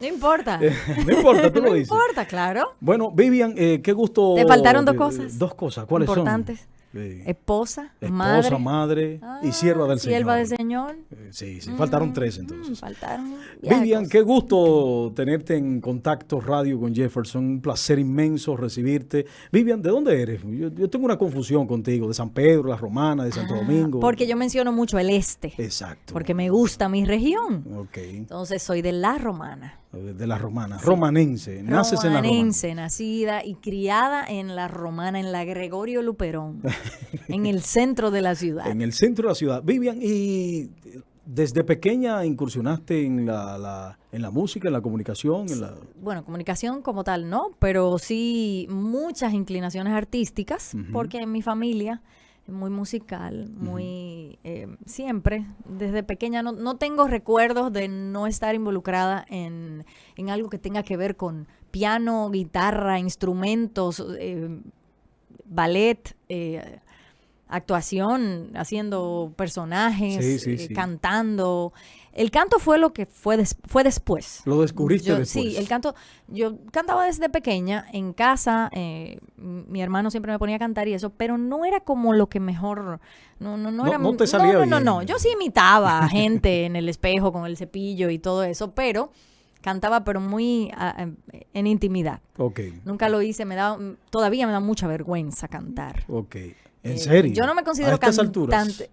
No importa. No importa, tú lo No dices. importa, claro. Bueno, Vivian, qué gusto. Te faltaron dos cosas. Dos cosas, ¿cuáles importantes. son? Esposa, Esposa, madre. madre y sierva del Sierva Señor. del Señor. Sí, faltaron tres entonces. Faltaron. Ya Vivian, cosas. qué gusto tenerte en Contacto Radio con Jefferson. Un placer inmenso recibirte. Vivian, ¿de dónde eres? Yo tengo una confusión contigo. ¿De San Pedro, La Romana, de Santo Domingo? Porque yo menciono mucho el este. Exacto. Porque me gusta mi región. Ok. Entonces soy de La Romana. De La Romana. Sí. Romanense. Naces en La Romana. Romanense, nacida y criada en La Romana, en la Gregorio Luperón, en el centro de la ciudad. En el centro de la ciudad. Vivian, ¿y desde pequeña incursionaste en la música, en la comunicación? Bueno, comunicación como tal, ¿no? Pero sí muchas inclinaciones artísticas, porque en mi familia es muy musical, muy siempre, desde pequeña no tengo recuerdos de no estar involucrada en algo que tenga que ver con piano, guitarra, instrumentos, ballet, actuación, haciendo personajes, Sí. cantando. El canto fue lo que fue después. Lo descubriste después. Sí, el canto. Yo cantaba desde pequeña en casa. Mi hermano siempre me ponía a cantar y eso, pero no era como lo que mejor. No te salía bien. No. Yo sí imitaba a gente en el espejo con el cepillo y todo eso, pero cantaba, pero muy en intimidad. Ok. Nunca lo hice. Todavía me da mucha vergüenza cantar. Ok. ¿En serio? Yo no me considero cantante.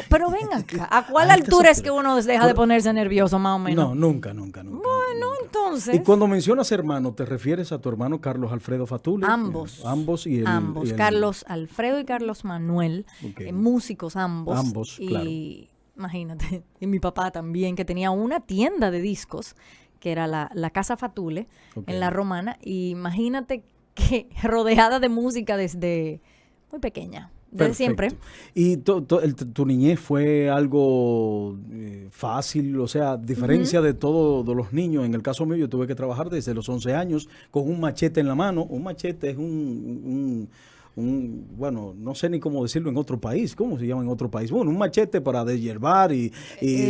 Pero ven acá, ¿a cuál altura es que uno deja de ponerse nervioso, más o menos? No, nunca. Bueno, entonces. Y cuando mencionas hermano, ¿te refieres a tu hermano Carlos Alfredo Fatule? Ambos. Ambos Ambos. Carlos Alfredo y Carlos Manuel, músicos ambos. Ambos, claro. Y imagínate, y mi papá también, que tenía una tienda de discos, que era la Casa Fatule, en La Romana. Y imagínate que rodeada de música desde muy pequeña, desde siempre. ¿Y tu niñez fue algo fácil? O sea, diferencia de todos los niños. En el caso mío, yo tuve que trabajar desde los 11 años con un machete en la mano. Un machete es bueno, no sé ni cómo decirlo en otro país. ¿Cómo se llama en otro país? Bueno, un machete para deshiervar y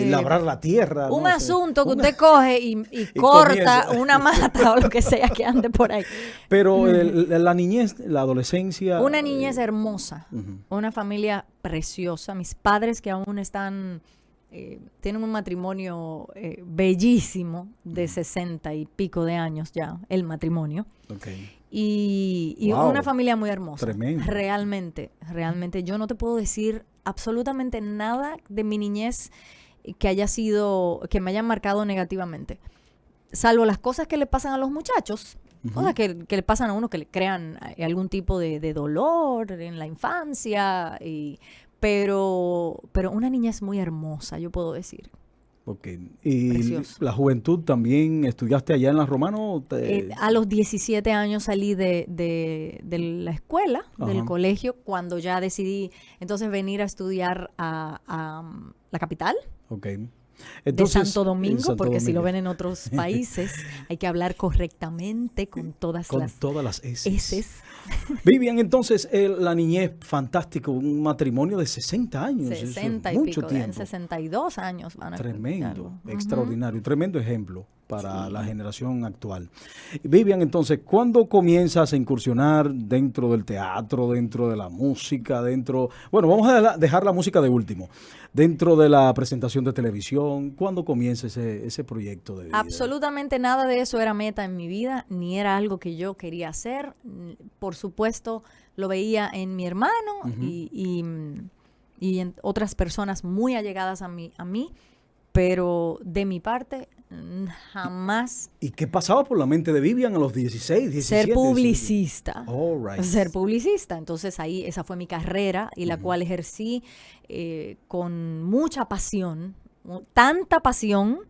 labrar la tierra. Un asunto que usted coge y corta una mata o lo que sea que ande por ahí. Pero la niñez, la adolescencia. Una niñez hermosa, una familia preciosa. Mis padres que aún están, tienen un matrimonio bellísimo de 60 y pico de años ya, el matrimonio. Okay. Y Wow, una familia muy hermosa. Tremendo. Realmente yo no te puedo decir absolutamente nada de mi niñez que me hayan marcado negativamente. Salvo las cosas que le pasan a los muchachos, cosas que le pasan a uno que le crean algún tipo de dolor en la infancia, pero una niñez muy hermosa, yo puedo decir. Ok. ¿Y precioso. La juventud también estudiaste allá en La Romana? A los 17 años salí de la escuela, del colegio, cuando ya decidí entonces venir a estudiar a la capital. Ok. Entonces, de Santo Domingo, porque si lo ven en otros países, hay que hablar correctamente con todas las eses. Vivian, entonces, la niñez, fantástico, un matrimonio de 60 años. 60 y mucho pico, tiempo. 62 años van a Tremendo, extraordinario, tremendo ejemplo para la generación actual. Vivian, entonces, ¿cuándo comienzas a incursionar dentro del teatro, dentro de la música, bueno, vamos a dejar la música de último, dentro de la presentación de televisión? ¿Cuándo comienza ese proyecto de vida? Absolutamente nada de eso era meta en mi vida, ni era algo que yo quería hacer. Por supuesto, lo veía en mi hermano y en otras personas muy allegadas a mí, pero de mi parte jamás. ¿Y qué pasaba por la mente de Vivian a los 16, 17? Ser publicista. All right. Ser publicista. Entonces ahí esa fue mi carrera y la cual ejercí con mucha pasión, tanta pasión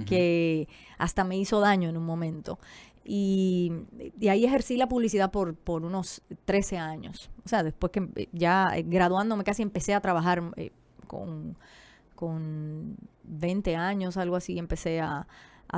que hasta me hizo daño en un momento. Y ahí ejercí la publicidad por unos 13 años. O sea, después que ya graduándome casi empecé a trabajar con 20 años, algo así, empecé a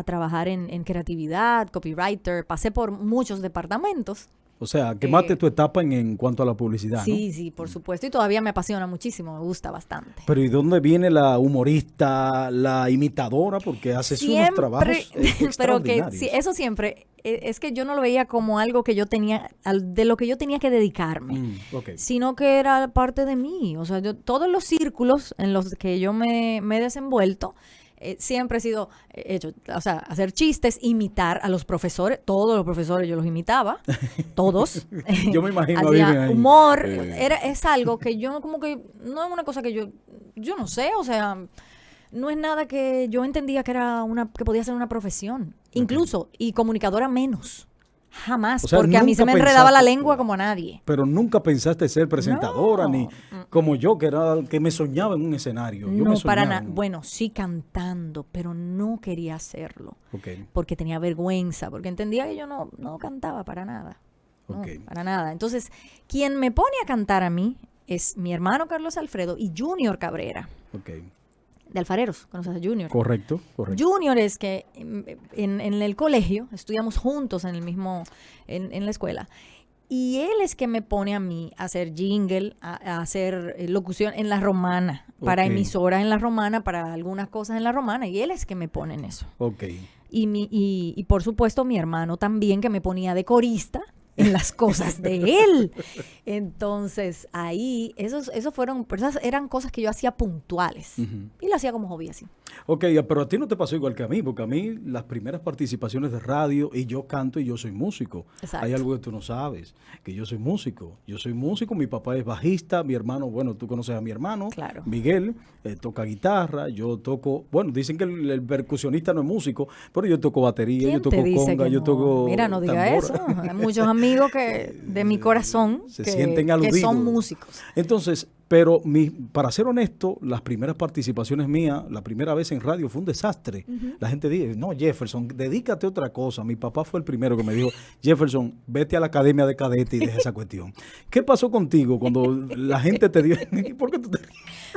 trabajar en creatividad, copywriter. Pasé por muchos departamentos O sea, quemaste tu etapa en cuanto a la publicidad, Sí, ¿no? sí, por supuesto. Y todavía me apasiona muchísimo, me gusta bastante. Pero ¿y dónde viene la humorista, la imitadora? Porque haces unos trabajos pero que extraordinarios. sí, eso siempre, es que yo no lo veía como algo que yo tenía, de lo que yo tenía que dedicarme, Ok. sino que era parte de mí. O sea, todos los círculos en los que yo me he desenvuelto, siempre he sido hecho, o sea, hacer chistes, imitar a los profesores, todos los profesores yo los imitaba, todos. Yo me imagino a Hacía Vivian ahí. humor, es algo que yo como que, no es una cosa que yo no sé, o sea, no es nada que yo entendía que era que podía ser una profesión, incluso, y comunicadora menos. Jamás, O sea, porque a mí se me nunca enredaba la pensaste- lengua como a nadie. Pero nunca pensaste ser presentadora, No. ni como yo, que me soñaba en un escenario. Yo No, me para soñaba nada. en- Bueno, sí cantando, pero no quería hacerlo. Ok, Porque tenía vergüenza, porque entendía que yo no cantaba para nada. No, Ok. para nada. Entonces, quien me pone a cantar a mí es mi hermano Carlos Alfredo y Junior Cabrera, ok. de Alfareros. ¿Conoces a Junior? Correcto, correcto. Junior es que en el colegio, estudiamos juntos en el mismo, en la escuela, y él es que me pone a mí a hacer jingle, a hacer locución en la Romana, para Ok. emisoras en la Romana, para algunas cosas en la Romana, y él es que me pone en eso. Ok. Y por supuesto mi hermano también, que me ponía de corista en las cosas de él. Entonces ahí, esas eran cosas que yo hacía puntuales. Ujú. Y lo hacía como hobby así. Ok, pero a ti no te pasó igual que a mí, porque a mí las primeras participaciones de radio, y yo canto y yo soy músico. Exacto. Hay algo que tú no sabes, que yo soy músico. Yo soy músico, mi papá es bajista, mi hermano, bueno, tú conoces a mi hermano, Claro. Miguel, toca guitarra, yo toco, bueno, dicen que el percusionista no es músico, pero yo toco batería, ¿Quién yo toco te dice conga, que yo no? toco Mira, no diga tambora. eso. Hay muchos amigos de mi corazón Se que, sienten que aludidos. son músicos. Entonces, pero para ser honesto, las primeras participaciones mías, la primera vez en radio fue un desastre. La gente dice, no, Jefferson, dedícate a otra cosa. Mi papá fue el primero que me dijo, Jefferson, vete a la academia de cadete y deja esa cuestión. ¿Qué pasó contigo cuando la gente te dio? ¿Por qué tú te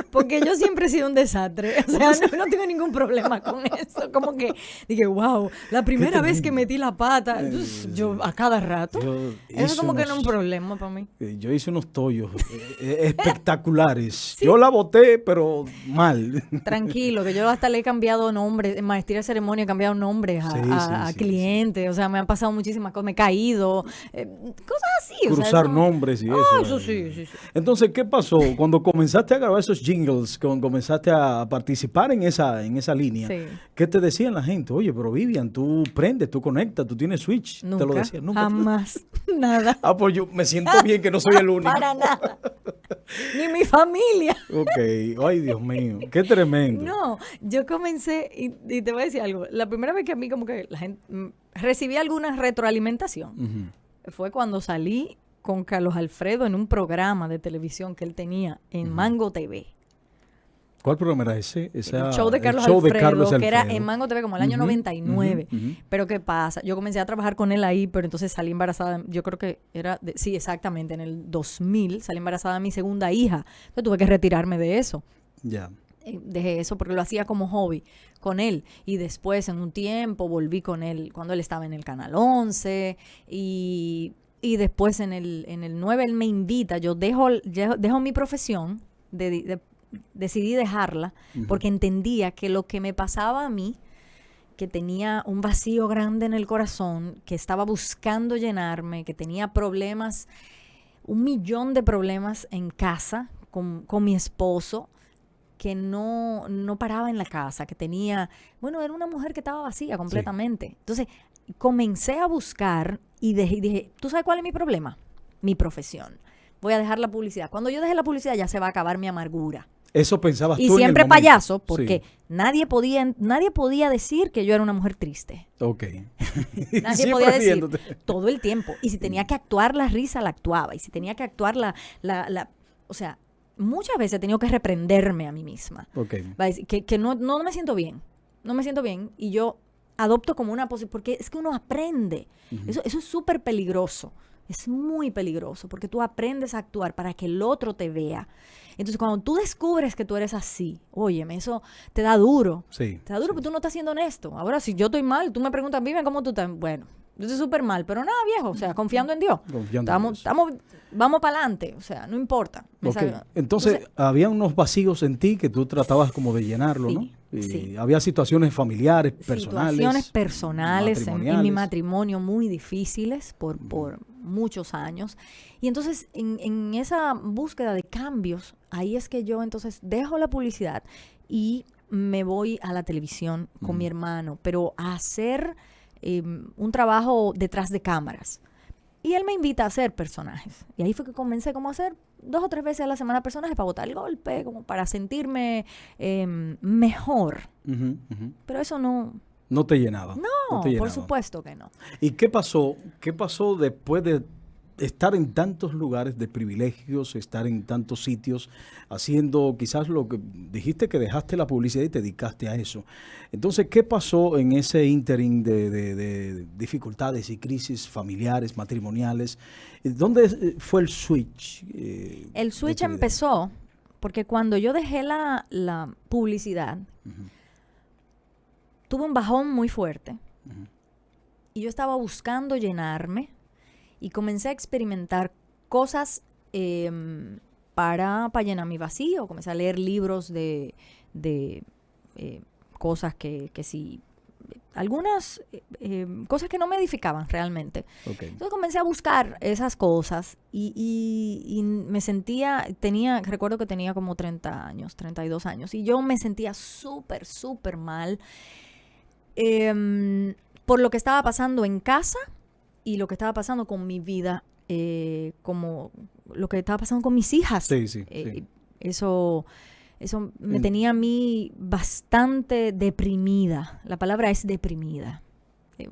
Porque yo siempre he sido un desastre. O sea, no tengo ningún problema con eso. Como que dije, wow, la primera vez que metí la pata, yo a cada rato. Eso hice como que no es un unos- problema para mí. Yo hice unos tollos espectaculares. Yo la boté, pero mal. Tranquilo, que yo hasta le he cambiado nombres, en maestría de ceremonia he cambiado nombres Sí, a sí, clientes, o sea, me han pasado muchísimas cosas, me he caído, cosas así. o sea, Cruzar eso- nombres y eso. Eso sí, sí, sí. Entonces, ¿qué pasó? Cuando comenzaste a grabar esos jingles, cuando comenzaste a participar en esa línea, Sí. ¿qué te decían la gente? Oye, pero Vivian, tú prendes, tú conectas, tú tienes switch. Nunca, Te lo decían, nunca. jamás, nada, Ah, pues yo me siento bien que no soy el único. para nada, ni mi familia. Ok, ay Dios mío, qué tremendo. No, yo comencé, y te voy a decir algo, la primera vez que a mí como que la gente recibí alguna retroalimentación Ujú. fue cuando salí con Carlos Alfredo en un programa de televisión que él tenía en Mango TV. ¿Cuál programa era ese? El show de Carlos Alfredo, que era en Alfredo. Mango TV como el año Ujú, 99. ujú, ujú. Pero ¿qué pasa? Yo comencé a trabajar con él ahí, pero entonces salí embarazada, yo creo que era, sí, exactamente, en el 2000 salí embarazada de mi segunda hija. Entonces tuve que retirarme de eso. Ya. Dejé eso porque lo hacía como hobby con él. Y después, en un tiempo, volví con él cuando él estaba en el Canal 11 y después en el 9 él me invita. Yo dejo mi profesión, decidí dejarla porque entendía que lo que me pasaba a mí, que tenía un vacío grande en el corazón, que estaba buscando llenarme, que tenía problemas, 1,000,000 de problemas en casa con mi esposo, que no paraba en la casa, que tenía, bueno, era una mujer que estaba vacía completamente. Entonces, comencé a buscar y dije, ¿tú sabes cuál es mi problema? Mi profesión. Voy a dejar la publicidad. Cuando yo deje la publicidad ya se va a acabar mi amargura. Eso pensabas Y tú en el siempre momento. payaso, porque Sí. nadie podía decir que yo era una mujer triste. Ok. Nadie Siempre podía decir riéndote. todo el tiempo. Y si tenía que actuar la risa, la actuaba. Y si tenía que actuar o sea, muchas veces he tenido que reprenderme a mí misma. Ok. Va a decir que no me siento bien. No me siento bien. Y yo adopto como una posición, porque es que uno aprende. Eso es súper peligroso. Es muy peligroso, porque tú aprendes a actuar para que el otro te vea. Entonces, cuando tú descubres que tú eres así, óyeme, eso te da duro. Sí. Te da duro porque tú no estás siendo honesto. Ahora, si yo estoy mal, tú me preguntas, Vivian, ¿cómo tú estás? Bueno, Yo estoy súper mal, pero nada, viejo, o sea, confiando en Dios. Confiando en Dios. Vamos para adelante, o sea, no importa. Ok. Entonces, había unos vacíos en ti que tú tratabas como de llenarlo, Sí, ¿no? Y sí. había situaciones familiares, personales. Situaciones personales en mi matrimoniales. matrimonio muy difíciles por muchos años. Y entonces, en esa búsqueda de cambios, ahí es que yo entonces dejo la publicidad y me voy a la televisión con mi hermano, pero a hacer un trabajo detrás de cámaras. Y él me invita a hacer personajes. Y ahí fue que comencé como a hacer 2 o 3 veces a la semana personajes para botar el golpe, como para sentirme mejor. Ujú, ujú. Pero eso no... No te llenaba. No, te por llenaba. supuesto que no. ¿Y qué pasó? ¿Qué pasó después de estar en tantos lugares de privilegios, estar en tantos sitios, haciendo quizás lo que dijiste que dejaste la publicidad y te dedicaste a eso? Entonces, ¿qué pasó en ese ínterin de dificultades y crisis familiares, matrimoniales? ¿Dónde fue el switch? El switch de tu vida? empezó porque cuando yo dejé la publicidad, tuve un bajón muy fuerte. Y yo estaba buscando llenarme y comencé a experimentar cosas para llenar mi vacío. Comencé a leer libros de cosas que sí, algunas cosas que no me edificaban realmente. Okay. Entonces comencé a buscar esas cosas y me sentía, recuerdo que tenía como 30 años, 32 años, y yo me sentía súper, súper mal por lo que estaba pasando en casa y lo que estaba pasando con mi vida, como lo que estaba pasando con mis hijas. Sí, sí, sí. Eso me tenía a mí bastante deprimida. La palabra es deprimida.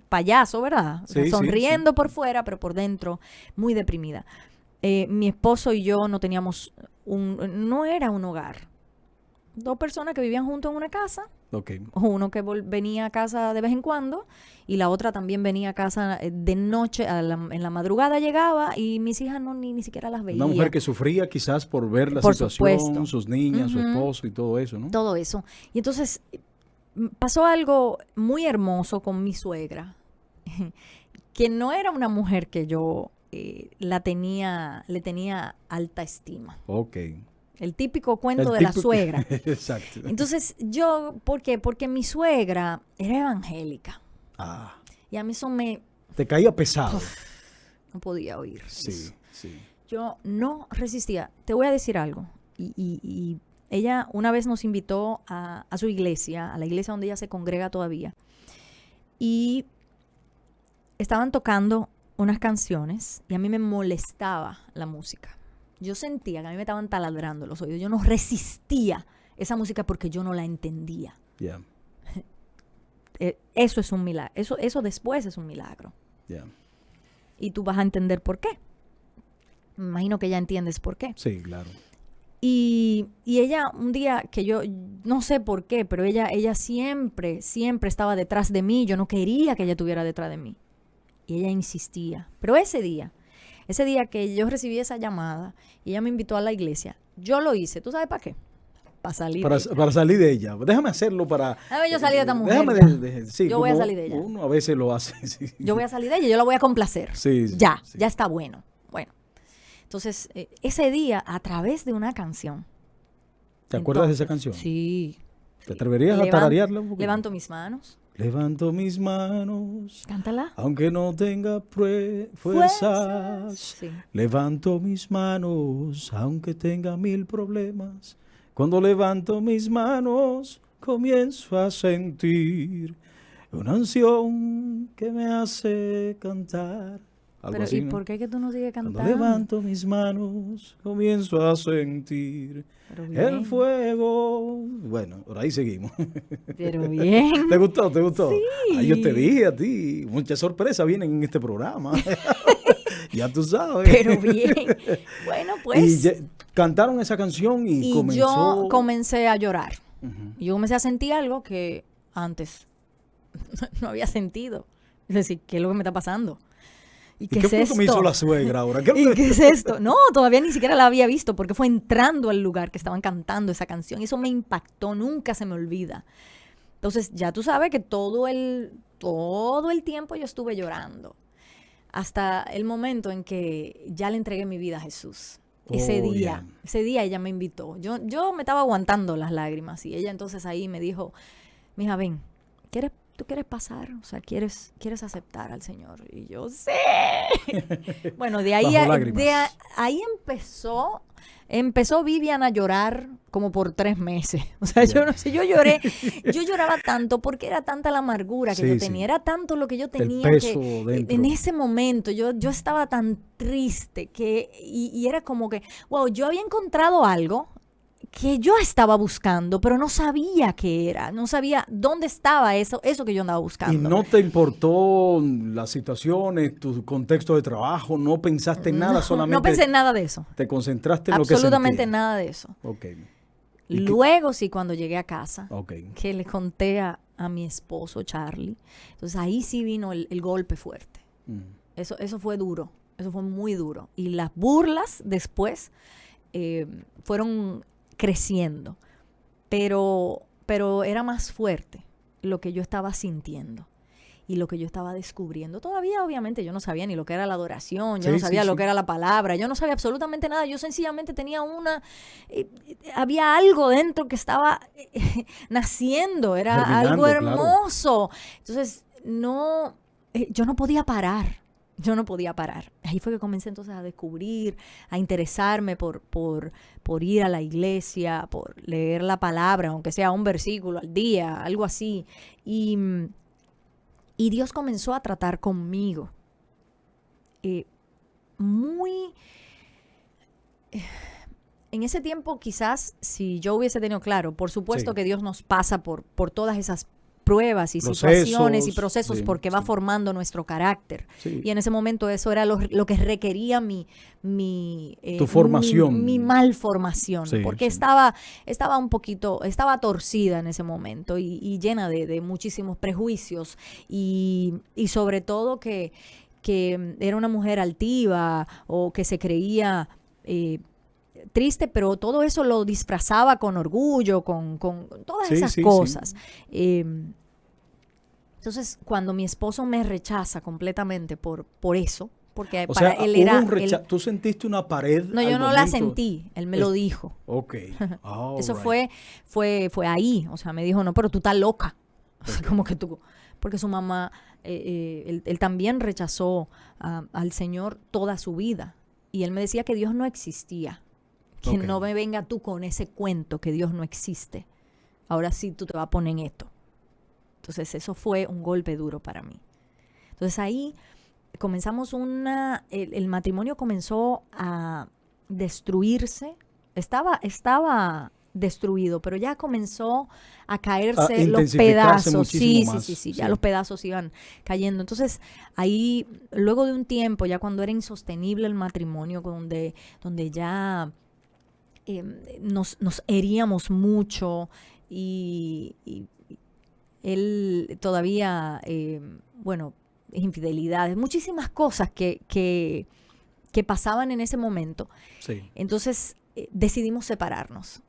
Payaso, ¿verdad? O sea, Sí, sonriendo sí. por fuera, pero por dentro muy deprimida. Mi esposo y yo no teníamos no era un hogar. 2 personas que vivían juntos en una casa. Okay. Uno que venía a casa de vez en cuando y la otra también venía a casa de noche, en la madrugada llegaba y mis hijas ni siquiera las veía. Una mujer que sufría quizás por ver la Por situación, supuesto. sus niñas, su esposo y todo eso, ¿no? Todo eso. Y entonces pasó algo muy hermoso con mi suegra, que no era una mujer que yo le tenía alta estima. Ok. El típico cuento de la suegra. Exacto. Entonces, ¿por qué? Porque mi suegra era evangélica. Ah. Y a mí eso Te caía pesado. no podía oír. Sí, eso. sí. Yo no resistía. Te voy a decir algo. Y ella una vez nos invitó a su iglesia, a la iglesia donde ella se congrega todavía. Y estaban tocando unas canciones y a mí me molestaba la música. Yo sentía que a mí me estaban taladrando los oídos. Yo no resistía esa música porque yo no la entendía. Yeah. Eso es un milagro. Eso después es un milagro. Yeah. Y tú vas a entender por qué. Me imagino que ya entiendes por qué. Sí, claro. Y ella, un día que yo, no sé por qué, pero ella siempre estaba detrás de mí. Yo no quería que ella estuviera detrás de mí. Y ella insistía. Pero ese día que yo recibí esa llamada y ella me invitó a la iglesia, yo lo hice. ¿Tú sabes para qué? Para salir de ella. Para salir de ella. Déjame hacerlo para... Déjame yo salir de esta mujer. Déjame sí, yo voy a salir de ella. Uno a veces lo hace. Sí. Yo voy a salir de ella, yo la voy a complacer. Sí, sí, ya sí. está bueno. Bueno, entonces, ese día, a través de una canción. ¿Te acuerdas de esa canción? Sí. ¿Te atreverías a tararearla un poquito? Levanto mis manos. Levanto mis manos, Cántala. aunque no tenga fuerzas. Sí. Levanto mis manos, aunque tenga 1000 problemas. Cuando levanto mis manos, comienzo a sentir una unción que me hace cantar. Algo Pero, así, ¿y ¿no? por qué que tú no sigues cantando? Cuando levanto mis manos, comienzo a sentir Pero bien. el fuego. Bueno, por ahí seguimos. Pero bien. ¿Te gustó? ¿Te gustó? Sí. Ay, yo te dije a ti, muchas sorpresas vienen en este programa. Ya tú sabes. Pero bien. Bueno, pues. Y cantaron esa canción y comenzó... yo comencé a llorar. Y yo comencé a sentir algo que antes no había sentido. Es decir, ¿qué es lo que me está pasando? ¿Y qué es fue esto? que me hizo la suegra ahora? ¿Y qué es esto? No, todavía ni siquiera la había visto porque fue entrando al lugar que estaban cantando esa canción. Y eso me impactó, nunca se me olvida. Entonces, ya tú sabes que todo todo el tiempo yo estuve llorando. Hasta el momento en que ya le entregué mi vida a Jesús. Ese día ella me invitó. Yo me estaba aguantando las lágrimas y ella entonces ahí me dijo, mija, ven, ¿tú quieres pasar? O sea, ¿quieres aceptar al Señor? Y yo, sí. Bueno, de ahí empezó Vivian a llorar como por 3 meses. O sea, yo no sé, yo lloraba tanto porque era tanta la amargura que yo tenía, era tanto lo que yo tenía el peso que dentro. En ese momento yo estaba tan triste y era como que, wow, yo había encontrado algo que yo estaba buscando, pero no sabía qué era, no sabía dónde estaba eso que yo andaba buscando. ¿Y no te importó las situaciones, tu contexto de trabajo? ¿No pensaste en nada? Solamente no pensé en nada de eso. Te concentraste en lo que sentías. Absolutamente nada de eso. Okay. Luego sí, cuando llegué a casa, Okay. que le conté a mi esposo Charlie, entonces ahí sí vino el golpe fuerte. Eso fue duro, eso fue muy duro. Y las burlas después fueron creciendo, pero era más fuerte lo que yo estaba sintiendo y lo que yo estaba descubriendo. Todavía obviamente yo no sabía ni lo que era la adoración, yo no sabía lo que era la palabra, yo no sabía absolutamente nada, yo sencillamente tenía había algo dentro que estaba naciendo, era germinando, algo hermoso. Claro. Entonces yo no podía parar. Yo no podía parar. Ahí fue que comencé entonces a descubrir, a interesarme por ir a la iglesia, por leer la palabra, aunque sea un versículo al día, algo así. Y Dios comenzó a tratar conmigo. En ese tiempo quizás, si yo hubiese tenido claro, por supuesto que Dios nos pasa por todas esas pruebas y situaciones y procesos porque va formando nuestro carácter. Sí. Y en ese momento eso era lo que requería tu formación. Mi malformación. Porque estaba torcida en ese momento y llena de muchísimos prejuicios y sobre todo que era una mujer altiva o que se creía triste, pero todo eso lo disfrazaba con orgullo, con todas esas cosas. Sí. Entonces, cuando mi esposo me rechaza completamente por eso, porque o para sea, él era... ¿Tú sentiste una pared? No, yo no la sentí, él me lo dijo. Ok. Eso fue ahí, o sea, me dijo, no, pero tú estás loca. O sea, como que tú... Porque su mamá, él también rechazó al Señor toda su vida. Y él me decía que Dios no existía. Que no me venga tú con ese cuento que Dios no existe. Ahora sí tú te vas a poner en esto. Entonces eso fue un golpe duro para mí. Entonces ahí comenzamos el matrimonio comenzó a destruirse. Estaba destruido, pero ya comenzó a caerse los pedazos. Sí, ya los pedazos iban cayendo. Entonces ahí, luego de un tiempo, ya cuando era insostenible el matrimonio, donde ya... nos heríamos mucho y él todavía, infidelidades, muchísimas cosas que pasaban en ese momento. Sí. Entonces decidimos separarnos.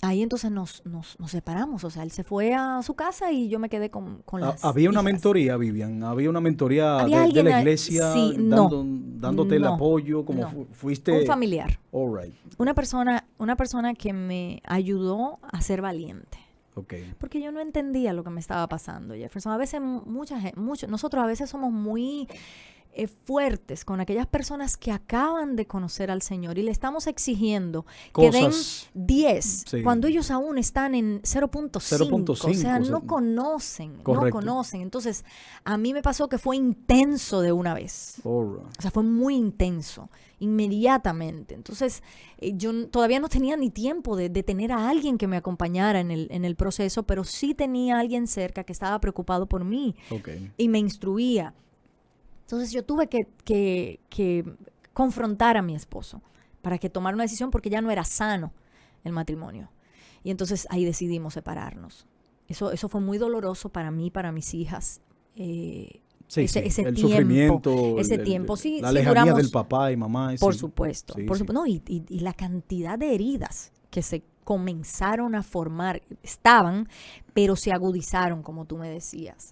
Ahí entonces nos separamos, o sea, él se fue a su casa y yo me quedé con las ¿Había una hijas. mentoría, Vivian? ¿Había una mentoría de la iglesia dándote el apoyo? Como fuiste... Un familiar. All right. Una persona que me ayudó a ser valiente. Okay. Porque yo no entendía lo que me estaba pasando, Jefferson. A veces nosotros a veces somos muy fuertes con aquellas personas que acaban de conocer al Señor y le estamos exigiendo que den 10 cuando ellos aún están en 0.5. O sea, no conocen. Entonces, a mí me pasó que fue intenso de una vez. O sea, fue muy intenso, inmediatamente. Entonces, yo todavía no tenía ni tiempo de tener a alguien que me acompañara en el proceso, pero sí tenía a alguien cerca que estaba preocupado por mí y me instruía. Entonces yo tuve que confrontar a mi esposo para que tomara una decisión porque ya no era sano el matrimonio. Y entonces ahí decidimos separarnos. Eso fue muy doloroso para mí, para mis hijas. Ese el tiempo, sufrimiento, la lejanía del papá y mamá. Por supuesto. No, y la cantidad de heridas que se comenzaron a formar, estaban, pero se agudizaron, como tú me decías.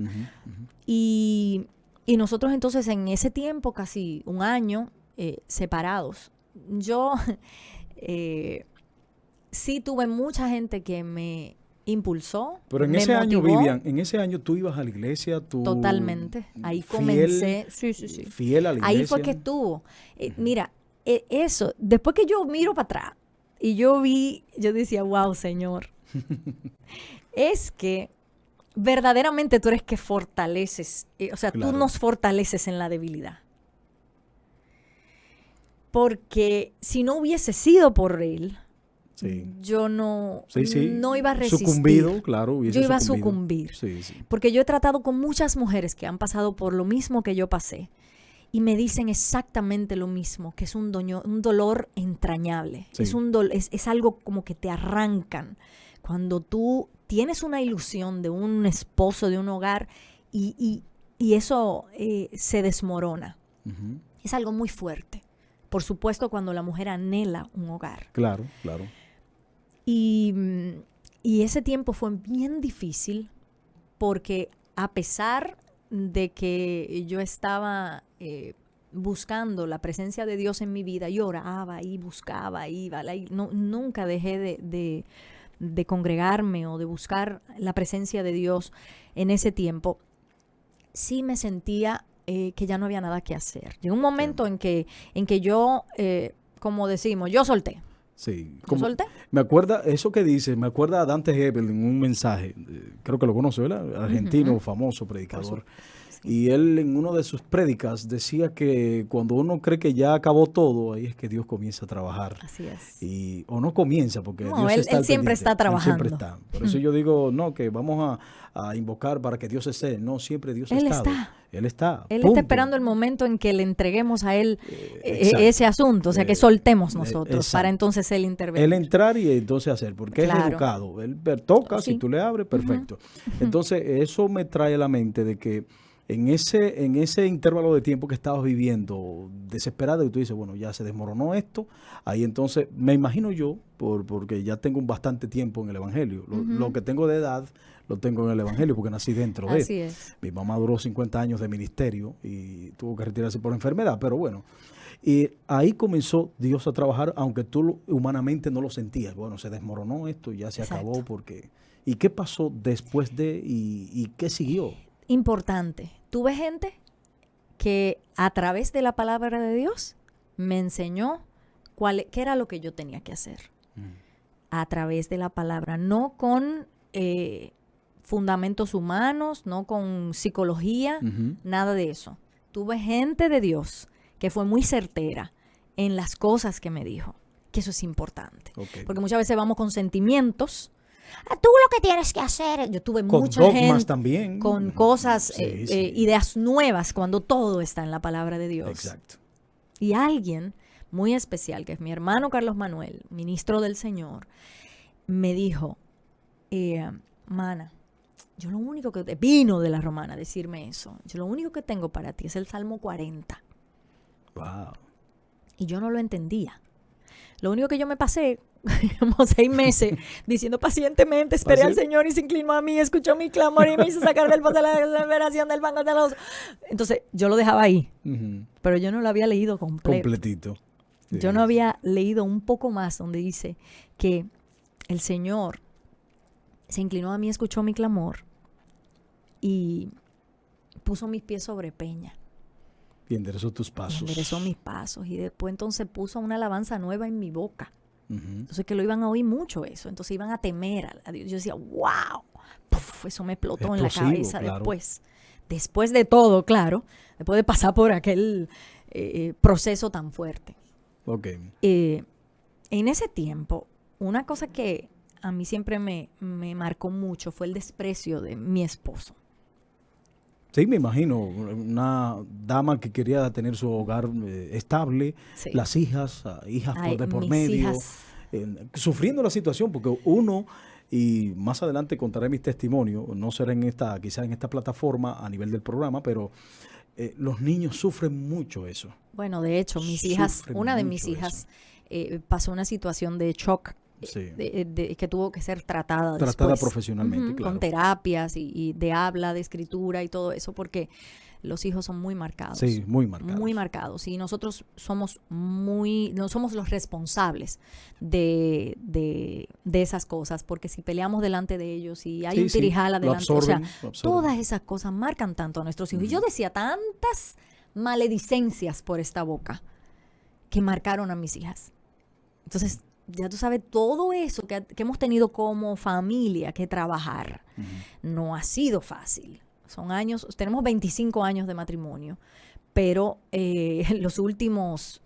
Y nosotros entonces en ese tiempo, casi un año, separados. Yo sí tuve mucha gente que me impulsó. Pero en me ese año, motivó. Vivian, en ese año tú ibas a la iglesia, tú... Totalmente. Ahí fiel, comencé. Sí. Fiel a la iglesia. Ahí fue que estuvo. Mira, eso, después que yo miro para atrás y yo decía, wow, Señor. Es que verdaderamente tú eres que fortaleces, o sea, Claro. tú nos fortaleces en la debilidad. Porque si no hubiese sido por Él, Sí. yo no Sí. iba a resistir. Sucumbido, claro. hubiese Yo iba a sucumbido. sucumbir. Sí. Porque yo he tratado con muchas mujeres que han pasado por lo mismo que yo pasé y me dicen exactamente lo mismo, que es un dolor entrañable. Sí. Es algo como que te arrancan cuando tú tienes una ilusión de un esposo, de un hogar y eso se desmorona. Ujú. Es algo muy fuerte. Por supuesto, cuando la mujer anhela un hogar. Claro. Y ese tiempo fue bien difícil porque a pesar de que yo estaba buscando la presencia de Dios en mi vida, yo oraba y buscaba, nunca dejé de congregarme o de buscar la presencia de Dios en ese tiempo. Sí me sentía que ya no había nada que hacer. Llegó un momento en que yo, como decimos, yo solté. Sí. ¿Yo solté? Me acuerda, eso que dices, me acuerda a Dante Gebel en un mensaje, creo que lo conoce, ¿verdad? Argentino, famoso predicador. Y él en una de sus prédicas decía que cuando uno cree que ya acabó todo, ahí es que Dios comienza a trabajar. Así es. O no comienza, porque No, Dios él está al siempre pendiente. está trabajando. Él siempre está. Por eso yo digo, no, que vamos a invocar para que Dios esté. No, siempre Dios Él ha estado. está. Él está. Él punto. está esperando el momento en que le entreguemos a él exacto. ese asunto, o sea, que soltemos nosotros exacto. para entonces él intervenir. Él entrar y entonces hacer, porque Claro. es educado. Él toca, Sí. si tú le abres, perfecto. Entonces, eso me trae a la mente de que en ese intervalo de tiempo que estabas viviendo, desesperado, y tú dices, bueno, ya se desmoronó esto, ahí entonces, me imagino yo, porque ya tengo bastante tiempo en el Evangelio, lo que tengo de edad, lo tengo en el Evangelio, porque nací dentro de. Así es. Mi mamá duró 50 años de ministerio y tuvo que retirarse por enfermedad, pero bueno. Y ahí comenzó Dios a trabajar, aunque tú humanamente no lo sentías. Bueno, se desmoronó esto, ya se Exacto. acabó, porque... ¿Y qué pasó después de y qué siguió? Importante. Tuve gente que a través de la palabra de Dios me enseñó qué era lo que yo tenía que hacer. A través de la palabra, no con fundamentos humanos, no con psicología, nada de eso. Tuve gente de Dios que fue muy certera en las cosas que me dijo, que eso es importante. Okay. Porque muchas veces vamos con sentimientos. Tú lo que tienes que hacer. Yo tuve Con mucha dogmas gente también. con cosas, Sí, sí. ideas nuevas, cuando todo está en la palabra de Dios. Exacto. Y alguien muy especial, que es mi hermano Carlos Manuel, ministro del Señor, me dijo, mana, yo lo único que vino de la Romana a decirme eso, yo lo único que tengo para ti es el Salmo 40. Wow. Y yo no lo entendía. Lo único que yo me pasé como 6 meses diciendo pacientemente, esperé al Señor y se inclinó a mí, escuchó mi clamor y me hizo sacar del pozo de la desesperación del banco de los... Entonces yo lo dejaba ahí, pero yo no lo había leído Completito. Sí. Yo no había leído un poco más donde dice que el Señor se inclinó a mí, escuchó mi clamor y puso mis pies sobre peña. Y enderezó tus pasos. Y enderezó mis pasos. Y después entonces puso una alabanza nueva en mi boca. Entonces que lo iban a oír mucho eso. Entonces iban a temer a Dios. Yo decía, wow. Puf, eso me explotó en la cabeza, claro. Después de todo, claro. Después de pasar por aquel proceso tan fuerte. Okay. En ese tiempo, una cosa que a mí siempre me marcó mucho fue el desprecio de mi esposo. Sí, me imagino, una dama que quería tener su hogar estable, Sí. las hijas por mis medio, hijas. Sufriendo la situación, porque uno, y más adelante contaré mis testimonios, no será quizás en esta plataforma a nivel del programa, pero los niños sufren mucho eso. Bueno, de hecho, una de mis hijas pasó una situación de shock Sí. que tuvo que ser tratada Tratada después. profesionalmente, claro. Con terapias y de habla, de escritura y todo eso, porque los hijos son muy marcados. Sí, muy marcados. Muy marcados. Y nosotros no somos los responsables de esas cosas, porque si peleamos delante de ellos y hay Sí, un sí, tirijala lo delante, o sea, absorben, lo absorben. todas esas cosas marcan tanto a nuestros hijos. Y yo decía tantas maledicencias por esta boca que marcaron a mis hijas. Entonces, ya tú sabes, todo eso que hemos tenido como familia que trabajar, no ha sido fácil. Son años, tenemos 25 años de matrimonio, pero los últimos,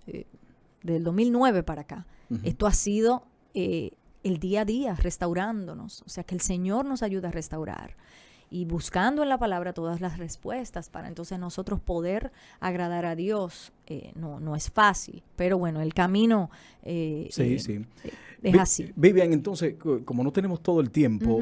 del 2009 para acá, esto ha sido el día a día, restaurándonos. O sea, que el Señor nos ayuda a restaurar y buscando en la palabra todas las respuestas para entonces nosotros poder agradar a Dios. No es fácil, pero bueno, el camino Sí. es así. Vivian, entonces, como no tenemos todo el tiempo,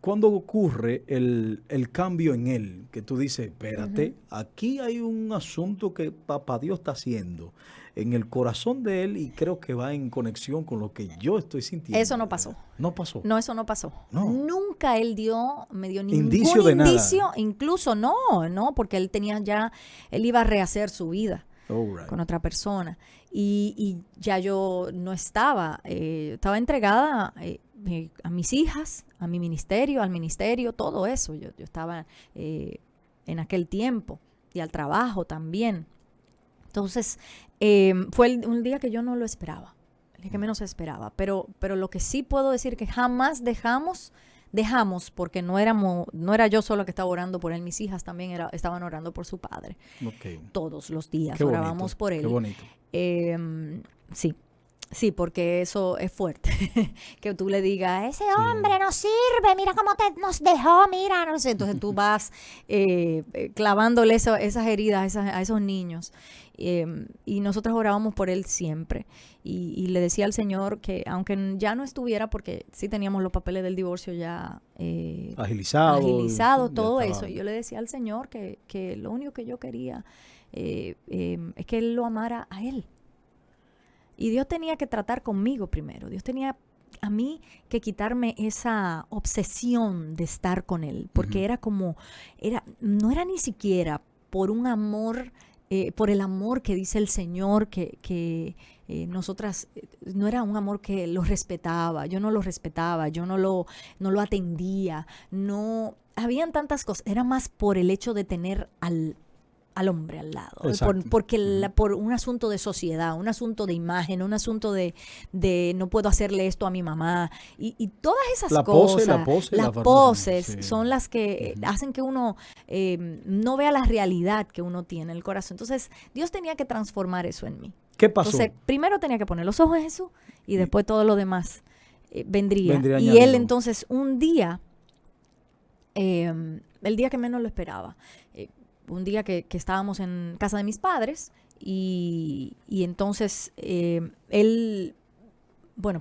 ¿cuándo ocurre el cambio en él? Que tú dices, espérate, aquí hay un asunto que Papá Dios está haciendo en el corazón de él y creo que va en conexión con lo que yo estoy sintiendo. Eso no pasó. ¿No pasó? No, eso no pasó. No. Nunca él me dio ningún Indicio de nada. incluso no, porque él iba a rehacer su vida All right. con otra persona. Y ya yo no estaba entregada a mis hijas, a mi ministerio, al ministerio, todo eso. Yo estaba en aquel tiempo y al trabajo también. Entonces, fue un día que yo no lo esperaba, el día que menos esperaba. Pero lo que sí puedo decir que jamás dejamos, porque no era yo solo que estaba orando por él, mis hijas también estaban orando por su padre. Okay. Todos los días Qué orábamos bonito, por él. Qué bonito. Sí, porque eso es fuerte. Que tú le digas, ese hombre no sirve, mira cómo nos dejó, mira, no sé. Entonces tú vas clavándole esas heridas a esos niños. Y nosotros orábamos por él siempre. Y le decía al Señor que, aunque ya no estuviera, porque sí teníamos los papeles del divorcio ya agilizados, todo eso. Y yo le decía al Señor que lo único que yo quería es que él lo amara a él. Y Dios tenía que tratar conmigo primero. Dios tenía a mí que quitarme esa obsesión de estar con él. Porque no era ni siquiera por un amor, por el amor que dice el Señor, que nosotras, no era un amor que lo respetaba. Yo no lo respetaba, yo no lo atendía. No, habían tantas cosas. Era más por el hecho de tener al hombre al lado, por un asunto de sociedad, un asunto de imagen, un asunto de no puedo hacerle esto a mi mamá y todas esas cosas, las poses son las que hacen que uno no vea la realidad que uno tiene en el corazón. Entonces Dios tenía que transformar eso en mí. ¿Qué pasó? Entonces primero tenía que poner los ojos en Jesús y después todo lo demás vendría. Y añadido. él entonces un día, el día que menos lo esperaba, un día que estábamos en casa de mis padres y entonces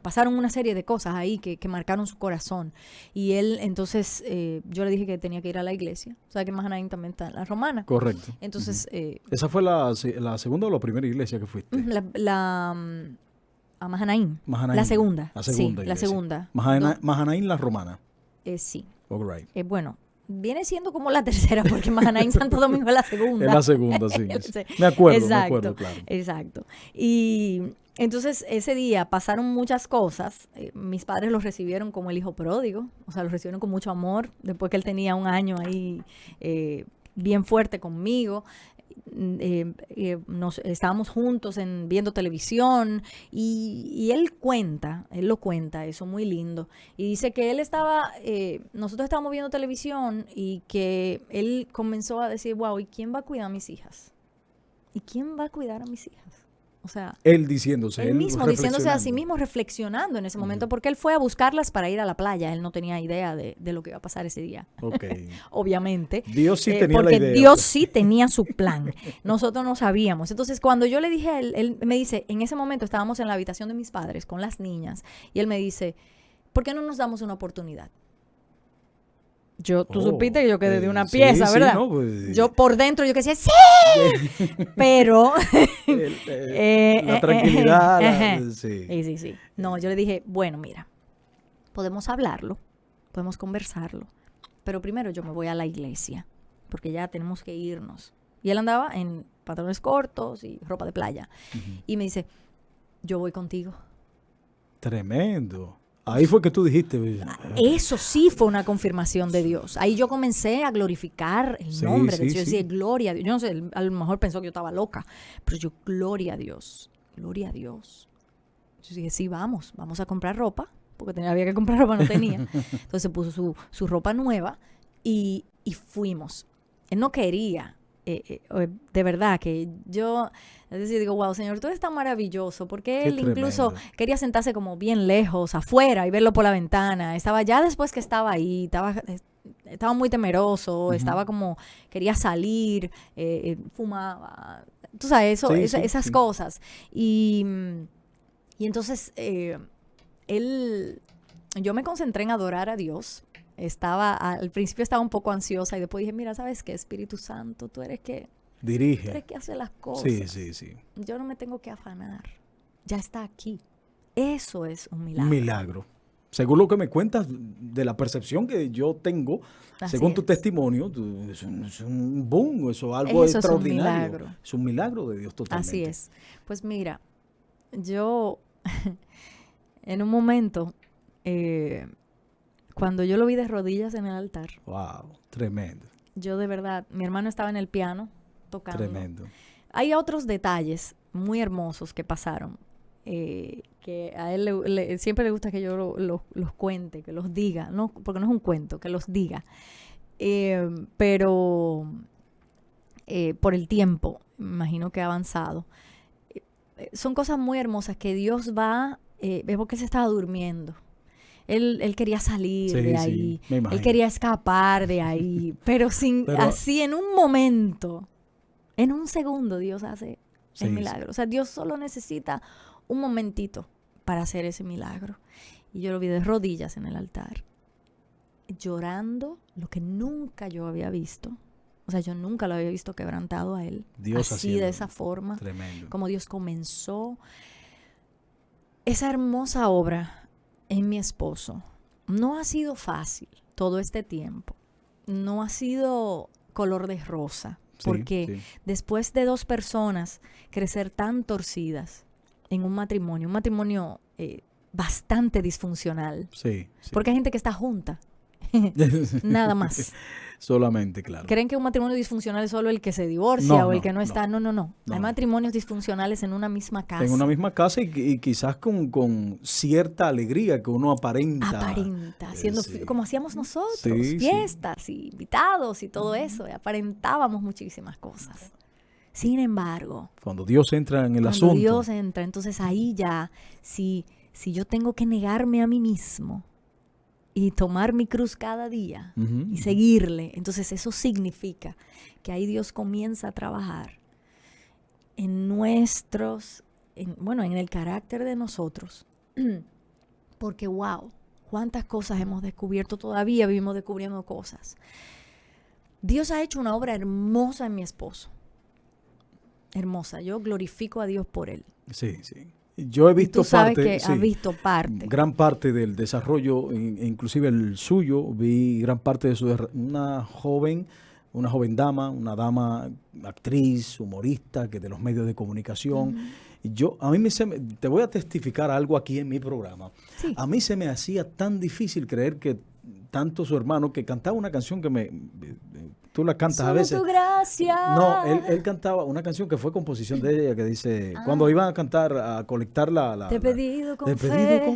pasaron una serie de cosas ahí que marcaron su corazón y él entonces yo le dije que tenía que ir a la iglesia. O sea que Mahanaim también está en la romana. Correcto. Entonces ¿esa fue la segunda o la primera iglesia que fuiste? a Mahanaim. La segunda. Sí, iglesia. la segunda. Mahanaim la romana. Sí. All right. Bueno, viene siendo como la tercera, porque Mahanaim Santo Domingo es la segunda. Es la segunda, sí. Me acuerdo, claro. Exacto. Y entonces ese día pasaron muchas cosas. Mis padres los recibieron como el hijo pródigo, o sea, los recibieron con mucho amor, después que él tenía un año ahí bien fuerte conmigo. Estábamos juntos viendo televisión y él lo cuenta eso muy lindo y dice que nosotros estábamos viendo televisión y que él comenzó a decir, wow, ¿y quién va a cuidar a mis hijas? ¿Y quién va a cuidar a mis hijas? O sea, él diciéndose a sí mismo, reflexionando en ese momento, porque él fue a buscarlas para ir a la playa. Él no tenía idea de lo que iba a pasar ese día. Okay. Obviamente. Dios sí tenía la idea. Porque Dios sí tenía su plan. Nosotros no sabíamos. Entonces, cuando yo le dije a él me dice, en ese momento estábamos en la habitación de mis padres con las niñas, y él me dice, ¿por qué no nos damos una oportunidad? Tú supiste que yo quedé de una sí, pieza, sí, ¿verdad? no, pues, Yo por dentro, yo que decía, ¡sí! Pero... la tranquilidad, sí. Sí. No, yo le dije, bueno, mira, podemos hablarlo, podemos conversarlo, pero primero yo me voy a la iglesia, porque ya tenemos que irnos. Y él andaba en pantalones cortos y ropa de playa. Y me dice, yo voy contigo. Tremendo. Ahí fue que tú dijiste. Eso sí fue una confirmación de Dios. Ahí yo comencé a glorificar el nombre de Dios. Yo decía, gloria a Dios. Yo no sé, a lo mejor pensó que yo estaba loca, pero yo, gloria a Dios, gloria a Dios. Yo dije, sí, vamos a comprar ropa, porque había que comprar ropa, no tenía. Entonces se puso su ropa nueva y fuimos. Él no quería. De verdad que yo digo, wow, Señor, tú eres tan maravilloso, porque él incluso quería sentarse como bien lejos, afuera, y verlo por la ventana. Estaba ya después que estaba ahí, estaba muy temeroso, estaba como, quería salir, fumaba, tú sabes, esas cosas. Y entonces yo me concentré en adorar a Dios. Al principio estaba un poco ansiosa y después dije, mira, ¿sabes qué? Espíritu Santo, tú eres que dirige. Tú eres que hace las cosas. Sí. Yo no me tengo que afanar. Ya está aquí. Eso es un milagro. Un milagro. Según lo que me cuentas de la percepción que yo tengo, según tu testimonio, es un boom, eso es algo extraordinario. Es un milagro de Dios totalmente. Así es. Pues mira, yo en un momento... cuando yo lo vi de rodillas en el altar. Wow, tremendo. Yo de verdad, mi hermano estaba en el piano tocando. Tremendo. Hay otros detalles muy hermosos que pasaron, que a él siempre le gusta que yo los cuente, que los diga, no, porque no es un cuento, que los diga. Pero por el tiempo, me imagino que ha avanzado. Son cosas muy hermosas que Dios es porque él se estaba durmiendo. Él quería salir de ahí, él quería escapar de ahí, pero así en un momento, en un segundo Dios hace el milagro. O sea, Dios solo necesita un momentito para hacer ese milagro. Y yo lo vi de rodillas en el altar, llorando lo que nunca yo había visto. O sea, yo nunca lo había visto quebrantado a él. Dios así, de esa forma. Tremendo. Como Dios comenzó esa hermosa obra en mi esposo. No ha sido fácil todo este tiempo. No ha sido color de rosa. Porque después de dos personas crecer tan torcidas en un matrimonio bastante disfuncional. Porque hay gente que está junta. Nada más. Solamente, claro. ¿Creen que un matrimonio disfuncional es solo el que se divorcia o el que no está? No. Hay matrimonios disfuncionales en una misma casa. En una misma casa y quizás con cierta alegría que uno aparenta. Haciendo como hacíamos nosotros, fiestas y invitados y todo eso. Aparentábamos muchísimas cosas. Sin embargo, cuando Dios entra en el asunto. Cuando Dios entra, entonces ahí ya, si yo tengo que negarme a mí mismo y tomar mi cruz cada día y seguirle, entonces eso significa que ahí Dios comienza a trabajar en en el carácter de nosotros. Porque wow, cuántas cosas hemos descubierto, todavía vivimos descubriendo cosas. Dios ha hecho una obra hermosa en mi esposo. Hermosa, yo glorifico a Dios por él. Sí. Yo he visto tú sabes que has visto parte. Gran parte del desarrollo, inclusive el suyo, vi gran parte de una joven dama, una dama actriz, humorista, que de los medios de comunicación. Te voy a testificar algo aquí en mi programa. Sí. A mí se me hacía tan difícil creer que tanto su hermano, que cantaba una canción que tú la cantas a veces. Solo tu gracia. No, él cantaba una canción que fue composición de ella, que dice, cuando iban a cantar, a colectar Te he pedido con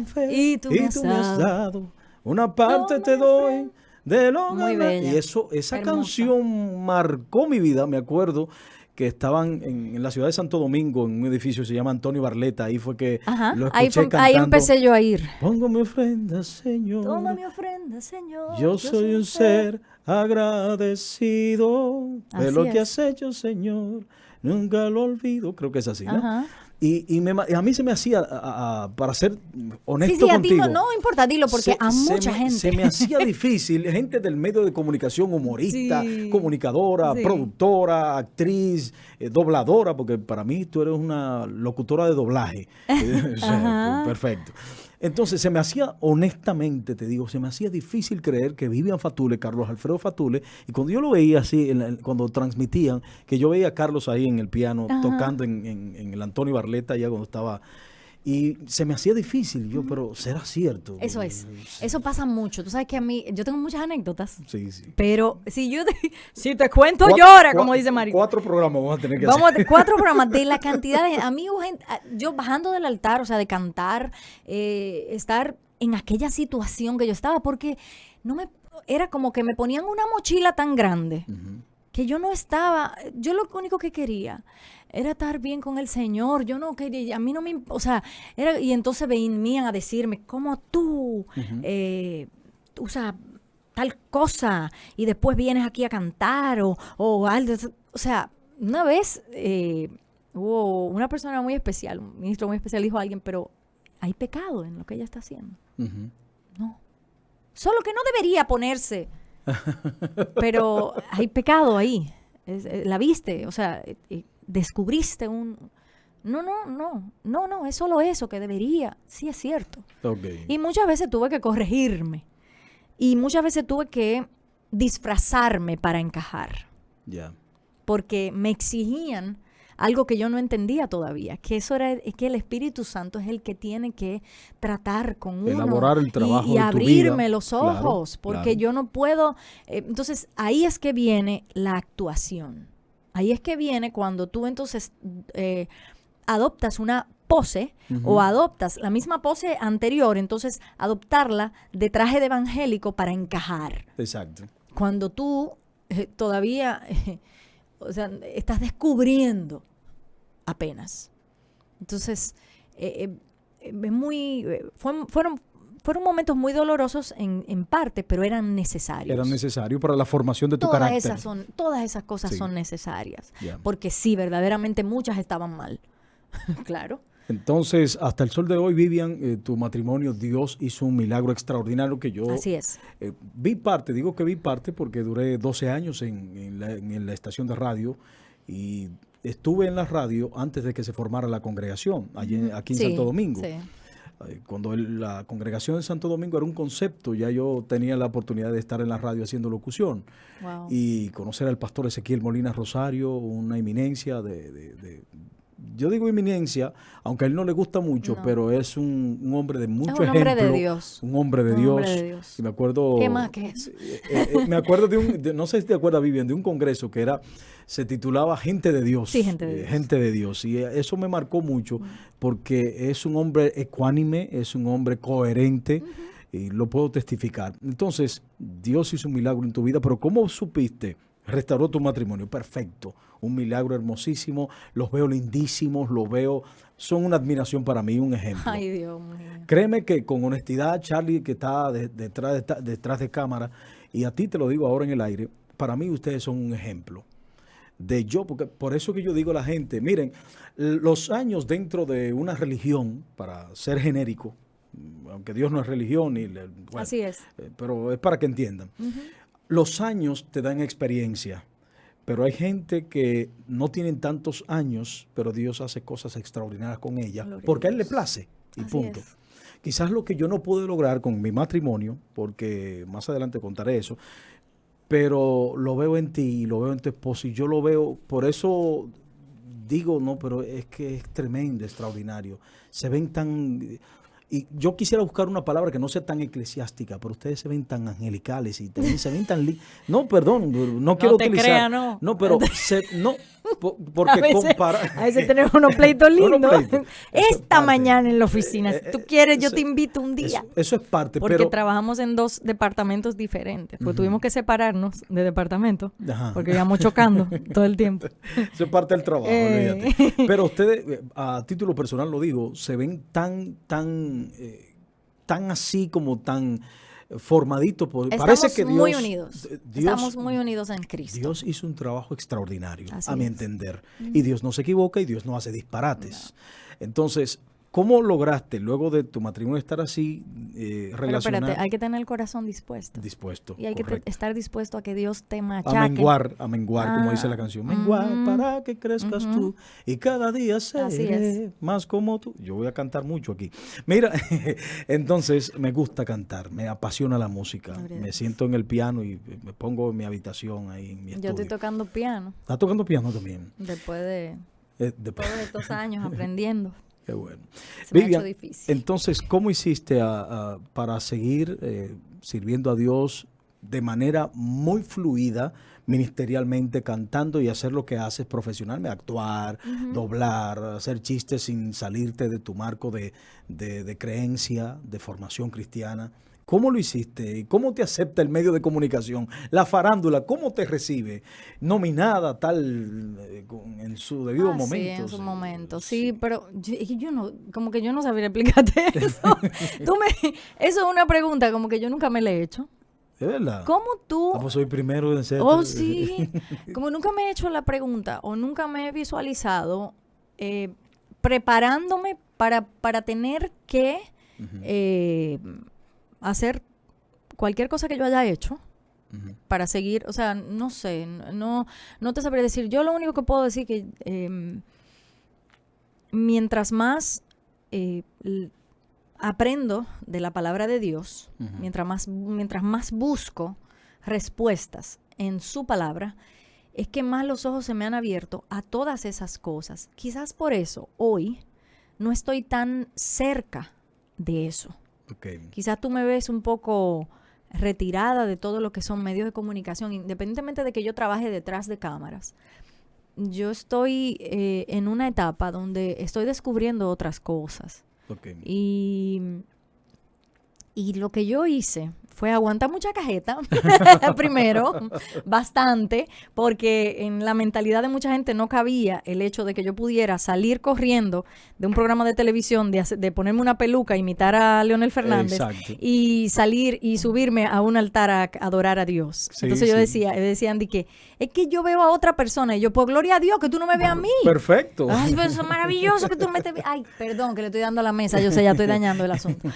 fe, y tú me has dado. Una parte te doy de lo muy bella. Y esa canción marcó mi vida, me acuerdo que estaban en la ciudad de Santo Domingo, en un edificio que se llama Antonio Barleta. Ahí fue que lo escuché cantando. Ahí empecé yo a ir. Pongo mi ofrenda, Señor. Toma mi ofrenda, Señor. Yo soy un ser agradecido de lo que has hecho, Señor. Nunca lo olvido. Creo que es así, ¿no? Y a mí se me hacía, para ser honesto Sí, a ti contigo, no importa, dilo, porque a mucha gente. Se me hacía difícil, gente del medio de comunicación, humorista, Sí. comunicadora, Sí. productora, actriz, dobladora, porque para mí tú eres una locutora de doblaje. O sea, Ajá. perfecto. Entonces se me hacía, honestamente te digo, se me hacía difícil creer que Vivian Fatule, Carlos Alfredo Fatule, y cuando yo lo veía así, cuando transmitían, que yo veía a Carlos ahí en el piano, Ajá. tocando en el Antonio Barleta, ya cuando estaba, y se me hacía difícil, yo, pero ¿será cierto? Eso es. Eso pasa mucho. Tú sabes que a mí, yo tengo muchas anécdotas, Sí, sí. pero si te cuento llora, como dice Mari. 4 programas vamos a tener que Vamos hacer. a 4 programas de la cantidad de amigos, yo bajando del altar, o sea, de cantar, estar en aquella situación que yo estaba, porque era como que me ponían una mochila tan grande Ujú. que yo no estaba, yo lo único que quería era estar bien con el Señor, yo no quería, a mí no me, o sea, y entonces venían a decirme, ¿cómo tú usas tal cosa y después vienes aquí a cantar o algo? O sea, una vez hubo una persona muy especial, un ministro muy especial dijo a alguien, pero hay pecado en lo que ella está haciendo. Ujú. No. Solo que no debería ponerse. Pero hay pecado ahí. La viste, o sea, descubriste No, es solo eso que debería. Sí, es cierto. Ok. Y muchas veces tuve que corregirme. Y muchas veces tuve que disfrazarme para encajar. Ya. Porque me exigían algo que yo no entendía todavía, que eso es que el Espíritu Santo es el que tiene que tratar con uno. Elaborar el trabajo y de tu abrirme vida. los ojos, Claro, porque claro. yo no puedo. Entonces, ahí es que viene la actuación. Ahí es que viene cuando tú entonces adoptas una pose o adoptas la misma pose anterior, entonces adoptarla de traje de evangélico para encajar. Exacto. Cuando tú todavía, o sea, estás descubriendo apenas. Entonces, fueron momentos muy dolorosos en parte, pero eran necesarios. Era necesario para la formación de tu Todas carácter. todas esas cosas Sí. son necesarias. Ya. Porque sí, verdaderamente muchas estaban mal. Claro. Entonces, hasta el sol de hoy, Vivian, tu matrimonio, Dios hizo un milagro extraordinario que yo Así es. vi parte. Digo que vi parte porque duré 12 años en la estación de radio y estuve en la radio antes de que se formara la congregación, aquí en Sí, Santo Domingo. sí. Cuando la congregación de Santo Domingo era un concepto, ya yo tenía la oportunidad de estar en la radio haciendo locución Wow. y conocer al pastor Ezequiel Molina Rosario, una eminencia yo digo eminencia, aunque a él no le gusta mucho, No. pero es un hombre de mucho un hombre ejemplo. de Dios. Un hombre de Un Dios. hombre de Dios. Y me acuerdo... ¿Qué más que eso? me acuerdo no sé si te acuerdas, Vivian, de un congreso que se titulaba Gente de Dios. Sí, Gente de Dios. Gente de Dios. Y eso me marcó mucho porque es un hombre ecuánime, es un hombre coherente. Y lo puedo testificar. Entonces, Dios hizo un milagro en tu vida, pero ¿cómo supiste? Restauró tu matrimonio, perfecto, un milagro hermosísimo, los veo lindísimos, son una admiración para mí, un ejemplo. Ay, Dios mío. Créeme que con honestidad, Charlie, que está detrás de cámara, y a ti te lo digo ahora en el aire, para mí ustedes son un ejemplo porque por eso que yo digo a la gente, miren, los años dentro de una religión, para ser genérico, aunque Dios no es religión, bueno, Así es. pero es para que entiendan. Los años te dan experiencia, pero hay gente que no tienen tantos años, pero Dios hace cosas extraordinarias con ella, Gloria porque a a Él le Dios. place, y Así punto. es. Quizás lo que yo no pude lograr con mi matrimonio, porque más adelante contaré eso, pero lo veo en ti, lo veo en tu esposo, y yo lo veo, por eso digo, no, pero es que es tremendo, extraordinario. Se ven tan... Y yo quisiera buscar una palabra que no sea tan eclesiástica, pero ustedes se ven tan angelicales y también se ven tan... No, perdón, no quiero te utilizar... creas, no. No, pero porque A veces tenemos unos pleitos lindos. pleitos. Eso es Esta parte. mañana en la oficina, si tú quieres, yo te invito un día. Eso es parte, Porque pero... trabajamos en 2 departamentos diferentes. Pues tuvimos que separarnos de departamento. Ajá. Porque íbamos chocando todo el tiempo. Eso es parte del trabajo, olvídate. Pero ustedes, a título personal lo digo, se ven tan así como tan formadito. Estamos que muy Dios, unidos. Dios, Estamos muy unidos en Cristo. Dios hizo un trabajo extraordinario, Así a mi es. entender. Y Dios no se equivoca y Dios no hace disparates. Entonces, ¿cómo lograste, luego de tu matrimonio, estar así Pero relacionado? espérate, hay que tener el corazón dispuesto. Dispuesto, Y hay que correcto. estar dispuesto a que Dios te machaque. A menguar, como dice la canción. Menguar para que crezcas tú y cada día Así seré más como tú. Yo voy a cantar mucho aquí. Mira, entonces me gusta cantar, me apasiona la música. Gloria a Me Dios. siento en el piano y me pongo en mi habitación ahí en mi Yo estudio. estoy tocando piano ¿Estás tocando piano también? después de Después. todos estos años aprendiendo. Qué bueno. Se me ha Vivian, hecho difícil. entonces, ¿cómo hiciste para seguir sirviendo a Dios de manera muy fluida, ministerialmente, cantando y hacer lo que haces profesionalmente? Actuar, doblar, hacer chistes sin salirte de tu marco de creencia, de formación cristiana. ¿Cómo lo hiciste? ¿Cómo te acepta el medio de comunicación? La farándula, ¿cómo te recibe? Nominada tal en su debido momento. Sí, en su momento. Sí, pero yo no, como que yo no sabría explicarte eso. Eso es una pregunta como que yo nunca me la he hecho. ¿De verdad? ¿Cómo tú? Pues soy primero en ser. Oh, sí. Como nunca me he hecho la pregunta o nunca me he visualizado preparándome para tener que hacer cualquier cosa que yo haya hecho para seguir, o sea, no sé, no te sabría decir. Yo lo único que puedo decir que mientras más aprendo de la palabra de Dios, mientras más busco respuestas en su palabra, es que más los ojos se me han abierto a todas esas cosas. Quizás por eso hoy no estoy tan cerca de eso. Okay. Quizás tú me ves un poco retirada de todo lo que son medios de comunicación, independientemente de que yo trabaje detrás de cámaras. Yo estoy en una etapa donde estoy descubriendo otras cosas. Okay. Y lo que yo hice fue aguantar mucha cajeta, primero, bastante, porque en la mentalidad de mucha gente no cabía el hecho de que yo pudiera salir corriendo de un programa de televisión, de ponerme una peluca, imitar a Leonel Fernández, exacto, y salir y subirme a un altar a adorar a Dios. Sí, Entonces yo sí. decía, Andy, que es que yo veo a otra persona y yo, pues gloria a Dios que tú no me veas a mí. Perfecto. Ay, pero eso es maravilloso que tú me estés... Ay, perdón, que le estoy dando a la mesa. Yo sé, ya estoy dañando el asunto.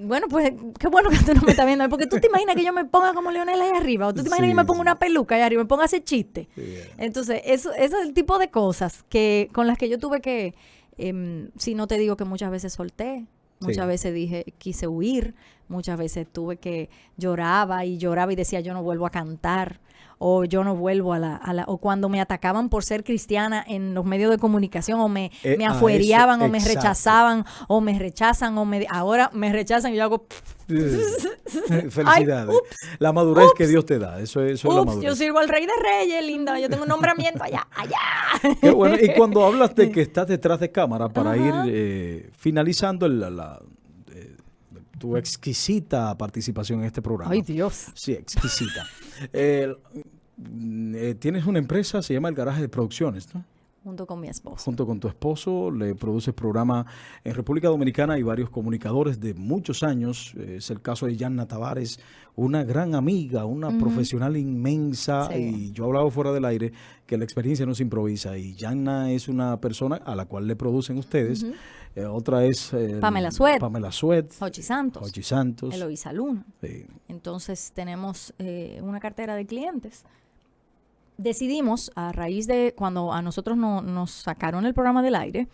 Bueno, pues, qué bueno que tú no me estás viendo. Porque tú te imaginas que yo me ponga como Leonel ahí arriba. O tú te imaginas que yo me ponga una peluca ahí arriba y me ponga a hacer chiste. Yeah. Entonces, eso es el tipo de cosas con las que yo tuve que... si no te digo que muchas veces solté. Muchas veces quise huir. Muchas veces tuve que lloraba y decía, yo no vuelvo a cantar. O yo no vuelvo o cuando me atacaban por ser cristiana en los medios de comunicación, o me afuereaban, o me rechazaban, o me rechazan, ahora me rechazan y yo hago... Felicidades. Ay, la madurez que Dios te da. Eso es la madurez. Yo sirvo al Rey de Reyes, linda. Yo tengo un nombramiento allá. Qué bueno. Y cuando hablas de que estás detrás de cámara para ir finalizando tu exquisita participación en este programa. Ay, Dios. Sí, exquisita. Tienes una empresa, se llama El Garaje de Producciones, ¿no? Junto con mi esposo. Junto con tu esposo, le produces programa en República Dominicana y varios comunicadores de muchos años. Es el caso de Yanna Tavares, una gran amiga, una profesional inmensa. Sí. Y yo hablaba fuera del aire que la experiencia no se improvisa. Y Yanna es una persona a la cual le producen ustedes. Otra es Pamela Suet. Jochi Santos. Santos. Eloisa Luna. Sí. Entonces tenemos una cartera de clientes. Decidimos, a raíz de cuando a nosotros nos sacaron el programa del aire,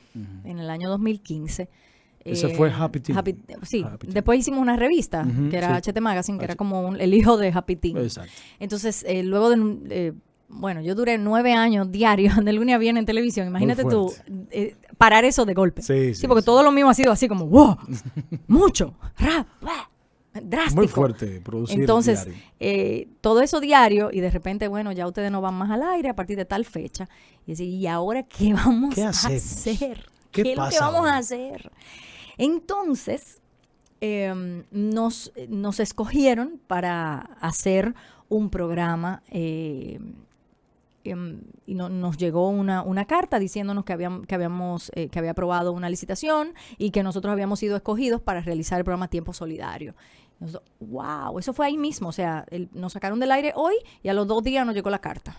en el año 2015. Ese fue Happy Team. Sí, Happy Team. Después hicimos una revista, que era HT Magazine, que era como el hijo de Happy Team. Exacto. Entonces, luego de... bueno, yo duré 9 años diarios de lunes a viernes en televisión. Imagínate tú parar eso de golpe. Sí, porque todo lo mío ha sido así como, wow, mucho, drástico. Muy fuerte producir Entonces, diario. Todo eso diario y de repente, bueno, ya ustedes no van más al aire a partir de tal fecha. Y decir, ¿y ahora qué vamos a hacer? ¿Qué es lo que vamos a hacer? Entonces, nos escogieron para hacer un programa y nos llegó una carta diciéndonos que había aprobado una licitación y que nosotros habíamos sido escogidos para realizar el programa Tiempo Solidario. Nosotros, wow, eso fue ahí mismo. O sea, nos sacaron del aire hoy y a los 2 días nos llegó la carta.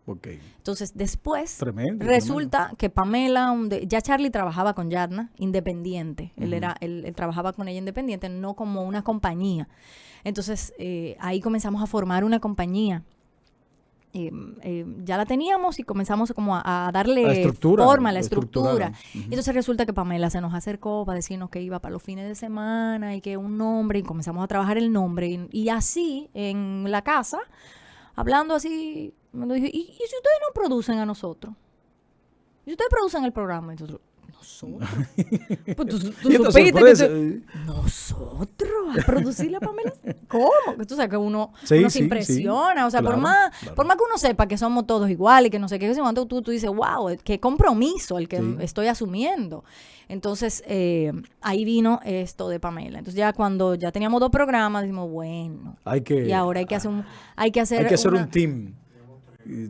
Ok. Entonces, después Tremendo, resulta que Pamela, ya Charlie trabajaba con Yadna independiente. Él trabajaba con ella independiente, no como una compañía. Entonces, ahí comenzamos a formar una compañía. Ya la teníamos y comenzamos como a darle forma a la estructura. Entonces resulta que Pamela se nos acercó para decirnos que iba para los fines de semana y que un nombre, y comenzamos a trabajar el nombre. Y así, en la casa, hablando así, me lo dije, ¿y si ustedes no producen a nosotros? ¿Y si ustedes producen el programa? Y nosotros, pues tú supiste que nosotros a producir la Pamela. ¿Cómo? Tú sabes que uno se impresiona. O sea, claro, por más que uno sepa que somos todos iguales y que no sé qué, tú dices, wow, qué compromiso el que estoy asumiendo. Entonces, ahí vino esto de Pamela. Entonces, ya cuando ya teníamos 2 programas, dijimos, bueno, y ahora hay que hacer un team.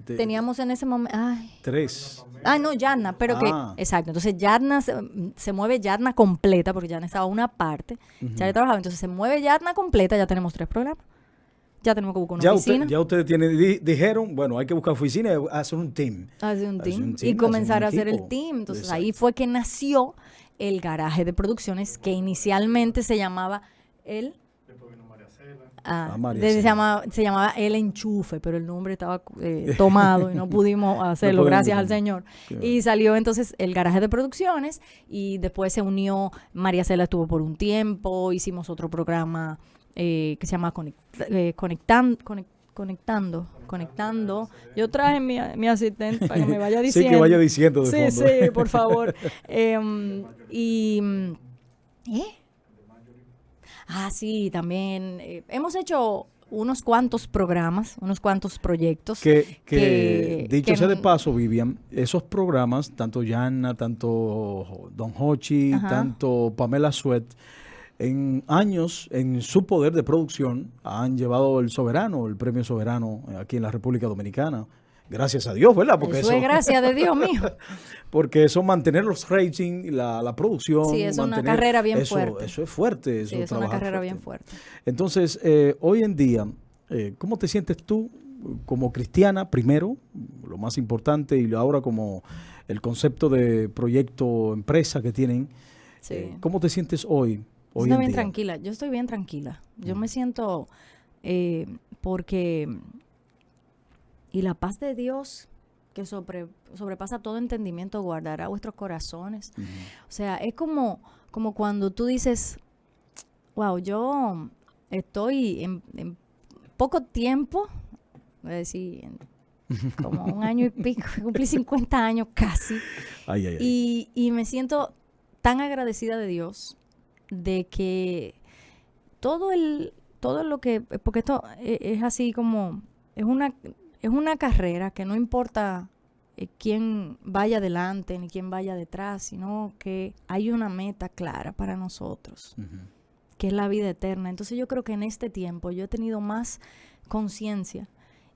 Teníamos en ese momento 3. No, Yadna, pero exacto. Entonces Yadna se mueve Yadna completa, porque Yadna estaba una parte, ya le trabajaba. Entonces se mueve Yadna completa, ya tenemos 3 programas. Ya tenemos que buscar una oficina. Ya ustedes dijeron, bueno, hay que buscar oficina y hacer un team. Hacer un team y comenzar a hacer el team. Entonces ahí fue que nació el garaje de producciones, que inicialmente se llamaba se llamaba El Enchufe, pero el nombre estaba tomado y no pudimos hacerlo, gracias al Señor. Y salió entonces el garaje de producciones, y después se unió, María Cela estuvo por un tiempo, hicimos otro programa que se llama Conectando. Yo traje mi asistente para que me vaya diciendo. Sí, que vaya diciendo de fondo. Sí, por favor. Sí, también hemos hecho unos cuantos programas, unos cuantos proyectos. Que dicho sea de paso, Vivian, esos programas, tanto Yadna, tanto Don Hochi, tanto Pamela Suet, en años, en su poder de producción, han llevado el premio Soberano aquí en la República Dominicana. Gracias a Dios, ¿verdad? Porque eso es gracias de Dios mío. Porque eso, mantener los ratings, la producción. Sí, es una carrera bien fuerte. Eso es fuerte. Sí, es una carrera bien fuerte. Entonces, hoy en día, ¿cómo te sientes tú como cristiana, primero, lo más importante, y ahora como el concepto de proyecto, empresa que tienen? Sí. ¿Cómo te sientes hoy Yo estoy bien tranquila. Yo me siento porque... Y la paz de Dios, que sobrepasa todo entendimiento, guardará vuestros corazones. O sea, es como cuando tú dices, wow, yo estoy en poco tiempo, voy a decir, como 1 año y pico, cumplí 50 años casi. Y me siento tan agradecida de Dios de que todo lo que, porque esto es así como, es una carrera que no importa quién vaya adelante ni quién vaya detrás, sino que hay una meta clara para nosotros, que es la vida eterna. Entonces yo creo que en este tiempo yo he tenido más conciencia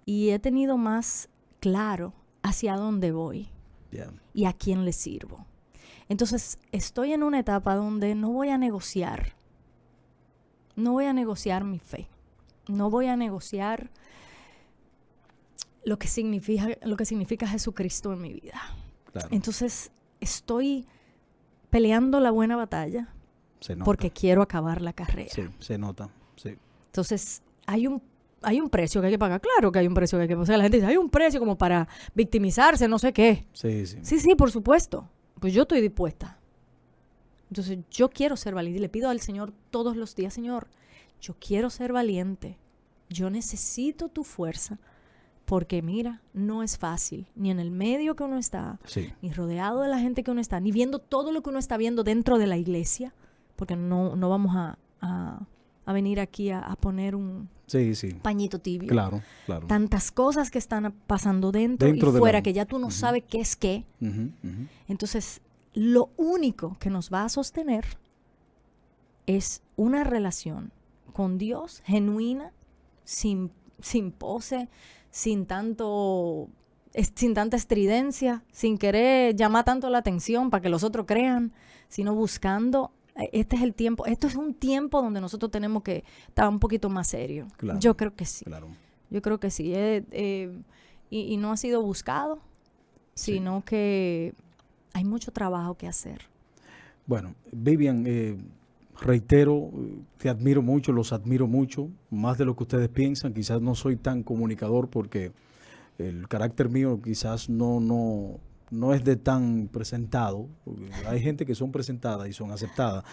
y he tenido más claro hacia dónde voy y a quién le sirvo. Entonces estoy en una etapa donde no voy a negociar mi fe, no voy a negociar lo que significa Jesucristo en mi vida. Claro. Entonces, estoy peleando la buena batalla porque quiero acabar la carrera. Sí, se nota, sí. Entonces, hay un precio que hay que pagar. Claro que hay un precio que hay que pagar. O sea, la gente dice, hay un precio como para victimizarse, no sé qué. Sí, por supuesto. Pues yo estoy dispuesta. Entonces, yo quiero ser valiente. Y le pido al Señor todos los días, Señor, yo quiero ser valiente. Yo necesito tu fuerza. Porque mira, no es fácil, ni en el medio que uno está, ni rodeado de la gente que uno está, ni viendo todo lo que uno está viendo dentro de la iglesia, porque no vamos a venir aquí a poner un pañito tibio. Claro. Tantas cosas que están pasando dentro y fuera, que ya tú no sabes qué es qué. Entonces, lo único que nos va a sostener es una relación con Dios genuina, sin pose, sin tanta estridencia, sin querer llamar tanto la atención para que los otros crean, sino buscando este es el tiempo, esto es un tiempo donde nosotros tenemos que estar un poquito más serios. Claro, yo creo que sí. claro. Yo creo que sí. Y no ha sido buscado, Sí. sino que hay mucho trabajo que hacer. Bueno, Vivian, reitero, te admiro mucho, los admiro mucho, más de lo que ustedes piensan. Quizás no soy tan comunicador porque el carácter mío quizás no es de tan presentado. Hay gente que son presentadas y son aceptadas,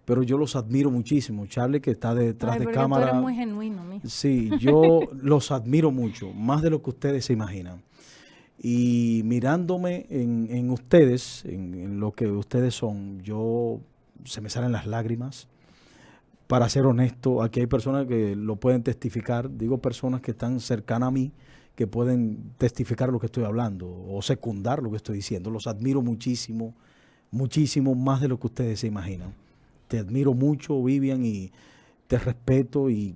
pero yo los admiro muchísimo. Charlie, que está detrás Ay, de porque cámara. tú eres muy genuino, mijo. Sí, yo los admiro mucho, más de lo que ustedes se imaginan. Y mirándome en ustedes, en lo que ustedes son, se me salen las lágrimas. Para ser honesto, aquí hay personas que lo pueden testificar, digo personas que están cercanas a mí, que pueden testificar lo que estoy hablando o secundar lo que estoy diciendo. Los admiro muchísimo, muchísimo, más de lo que ustedes se imaginan. Te admiro mucho, Vivian, y te respeto, y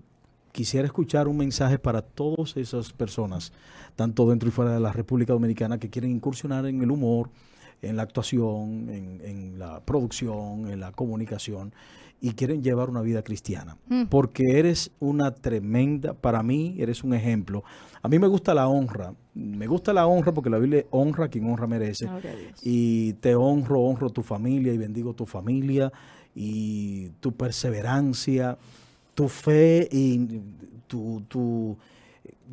quisiera escuchar un mensaje para todas esas personas, tanto dentro y fuera de la República Dominicana, que quieren incursionar en el humor, en la actuación, en la producción, en la comunicación, y quieren llevar una vida cristiana. Porque eres una tremenda, para mí eres un ejemplo. A mí me gusta la honra porque la Biblia honra a quien honra merece. Y te honro tu familia y bendigo tu familia y tu perseverancia, tu fe y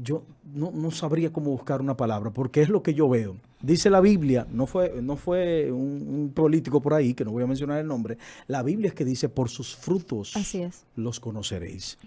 yo no sabría cómo buscar una palabra, porque es lo que yo veo. Dice la Biblia, no fue un político por ahí, que no voy a mencionar el nombre, la Biblia es que dice, por sus frutos Así es. los conoceréis.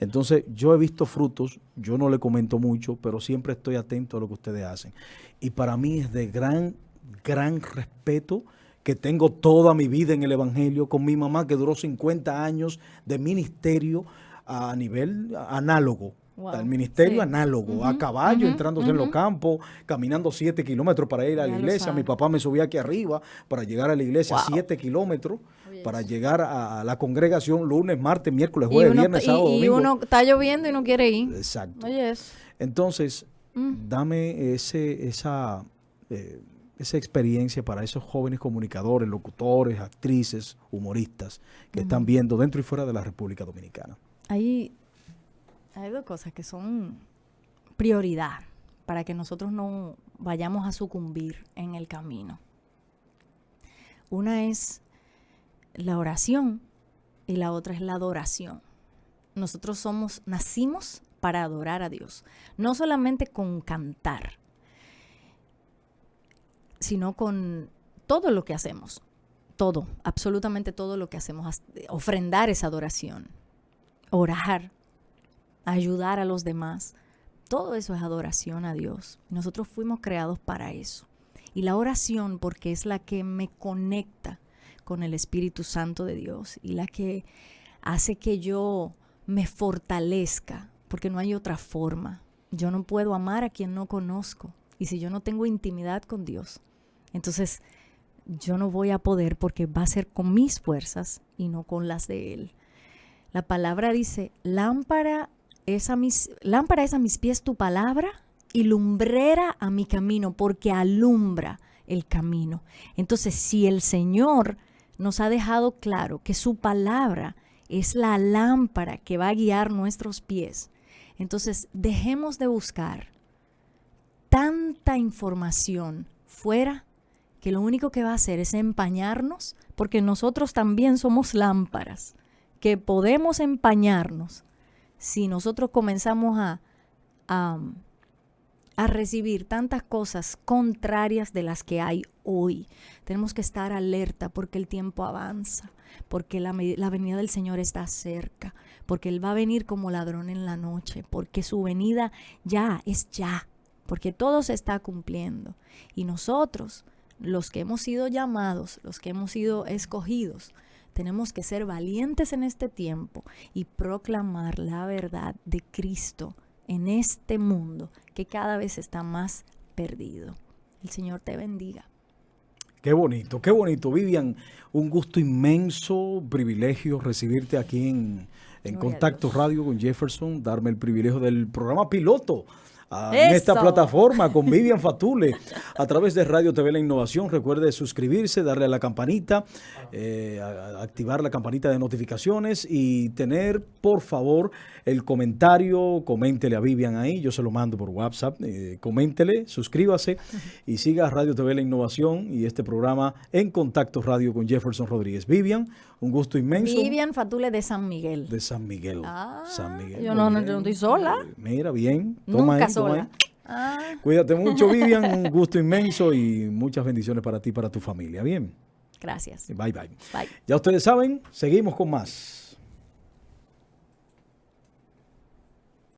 Entonces, yo he visto frutos, yo no le comento mucho, pero siempre estoy atento a lo que ustedes hacen. Y para mí es de gran respeto, que tengo toda mi vida en el Evangelio, con mi mamá que duró 50 años de ministerio a nivel análogo. Wow. Al ministerio Sí. análogo, a caballo, entrándose en los campos, caminando 7 kilómetros para ir a la iglesia. Mi papá me subía aquí arriba para llegar a la iglesia, 7 kilómetros, para llegar a la congregación lunes, martes, miércoles, jueves, viernes, sábado, domingo. Y uno está lloviendo y no quiere ir. Exacto. Oye, eso. Entonces, dame esa experiencia para esos jóvenes comunicadores, locutores, actrices, humoristas que están viendo dentro y fuera de la República Dominicana. Hay dos cosas que son prioridad para que nosotros no vayamos a sucumbir en el camino. Una es la oración y la otra es la adoración. Nosotros nacimos para adorar a Dios, no solamente con cantar, sino con todo lo que hacemos. Todo, absolutamente todo lo que hacemos. Ofrendar esa adoración, orar, ayudar a los demás. Todo eso es adoración a Dios. Nosotros fuimos creados para eso. Y la oración, porque es la que me conecta con el Espíritu Santo de Dios y la que hace que yo me fortalezca, porque no hay otra forma. Yo no puedo amar a quien no conozco. Y si yo no tengo intimidad con Dios, entonces yo no voy a poder, porque va a ser con mis fuerzas y no con las de Él. La palabra dice, lámpara es a mis pies tu palabra y lumbrera a mi camino, porque alumbra el camino. Entonces, si el Señor nos ha dejado claro que su palabra es la lámpara que va a guiar nuestros pies, entonces dejemos de buscar tanta información fuera, que lo único que va a hacer es empañarnos, porque nosotros también somos lámparas, que podemos empañarnos si nosotros comenzamos a recibir tantas cosas contrarias de las que hay hoy. Tenemos que estar alerta, porque el tiempo avanza, porque la venida del Señor está cerca, porque Él va a venir como ladrón en la noche, porque su venida ya, porque todo se está cumpliendo. Y nosotros, los que hemos sido llamados, los que hemos sido escogidos, tenemos que ser valientes en este tiempo y proclamar la verdad de Cristo en este mundo que cada vez está más perdido. El Señor te bendiga. Qué bonito, Vivian. Un gusto inmenso, privilegio recibirte aquí en Contacto Radio con Jefferson, darme el privilegio del programa piloto en esta Eso. plataforma con Vivian Fatule a través de Radio TV La Innovación. Recuerde suscribirse, darle a la campanita, activar la campanita de notificaciones y tener, por favor, el comentario. Coméntele a Vivian ahí, yo se lo mando por WhatsApp. Coméntele, suscríbase y siga Radio TV La Innovación y este programa En Contacto Radio con Jefferson Rodríguez. Vivian, un gusto inmenso. Vivian Fatule de San Miguel. De San Miguel. Ah, San Miguel. yo Muy no bien. estoy sola. Mira, bien. Toma Nunca ahí, toma sola. ahí. Ah, Cuídate mucho, Vivian. Un gusto inmenso y muchas bendiciones para ti y para tu familia. Bien. gracias. Bye, bye. Bye. Ya ustedes saben, seguimos con más.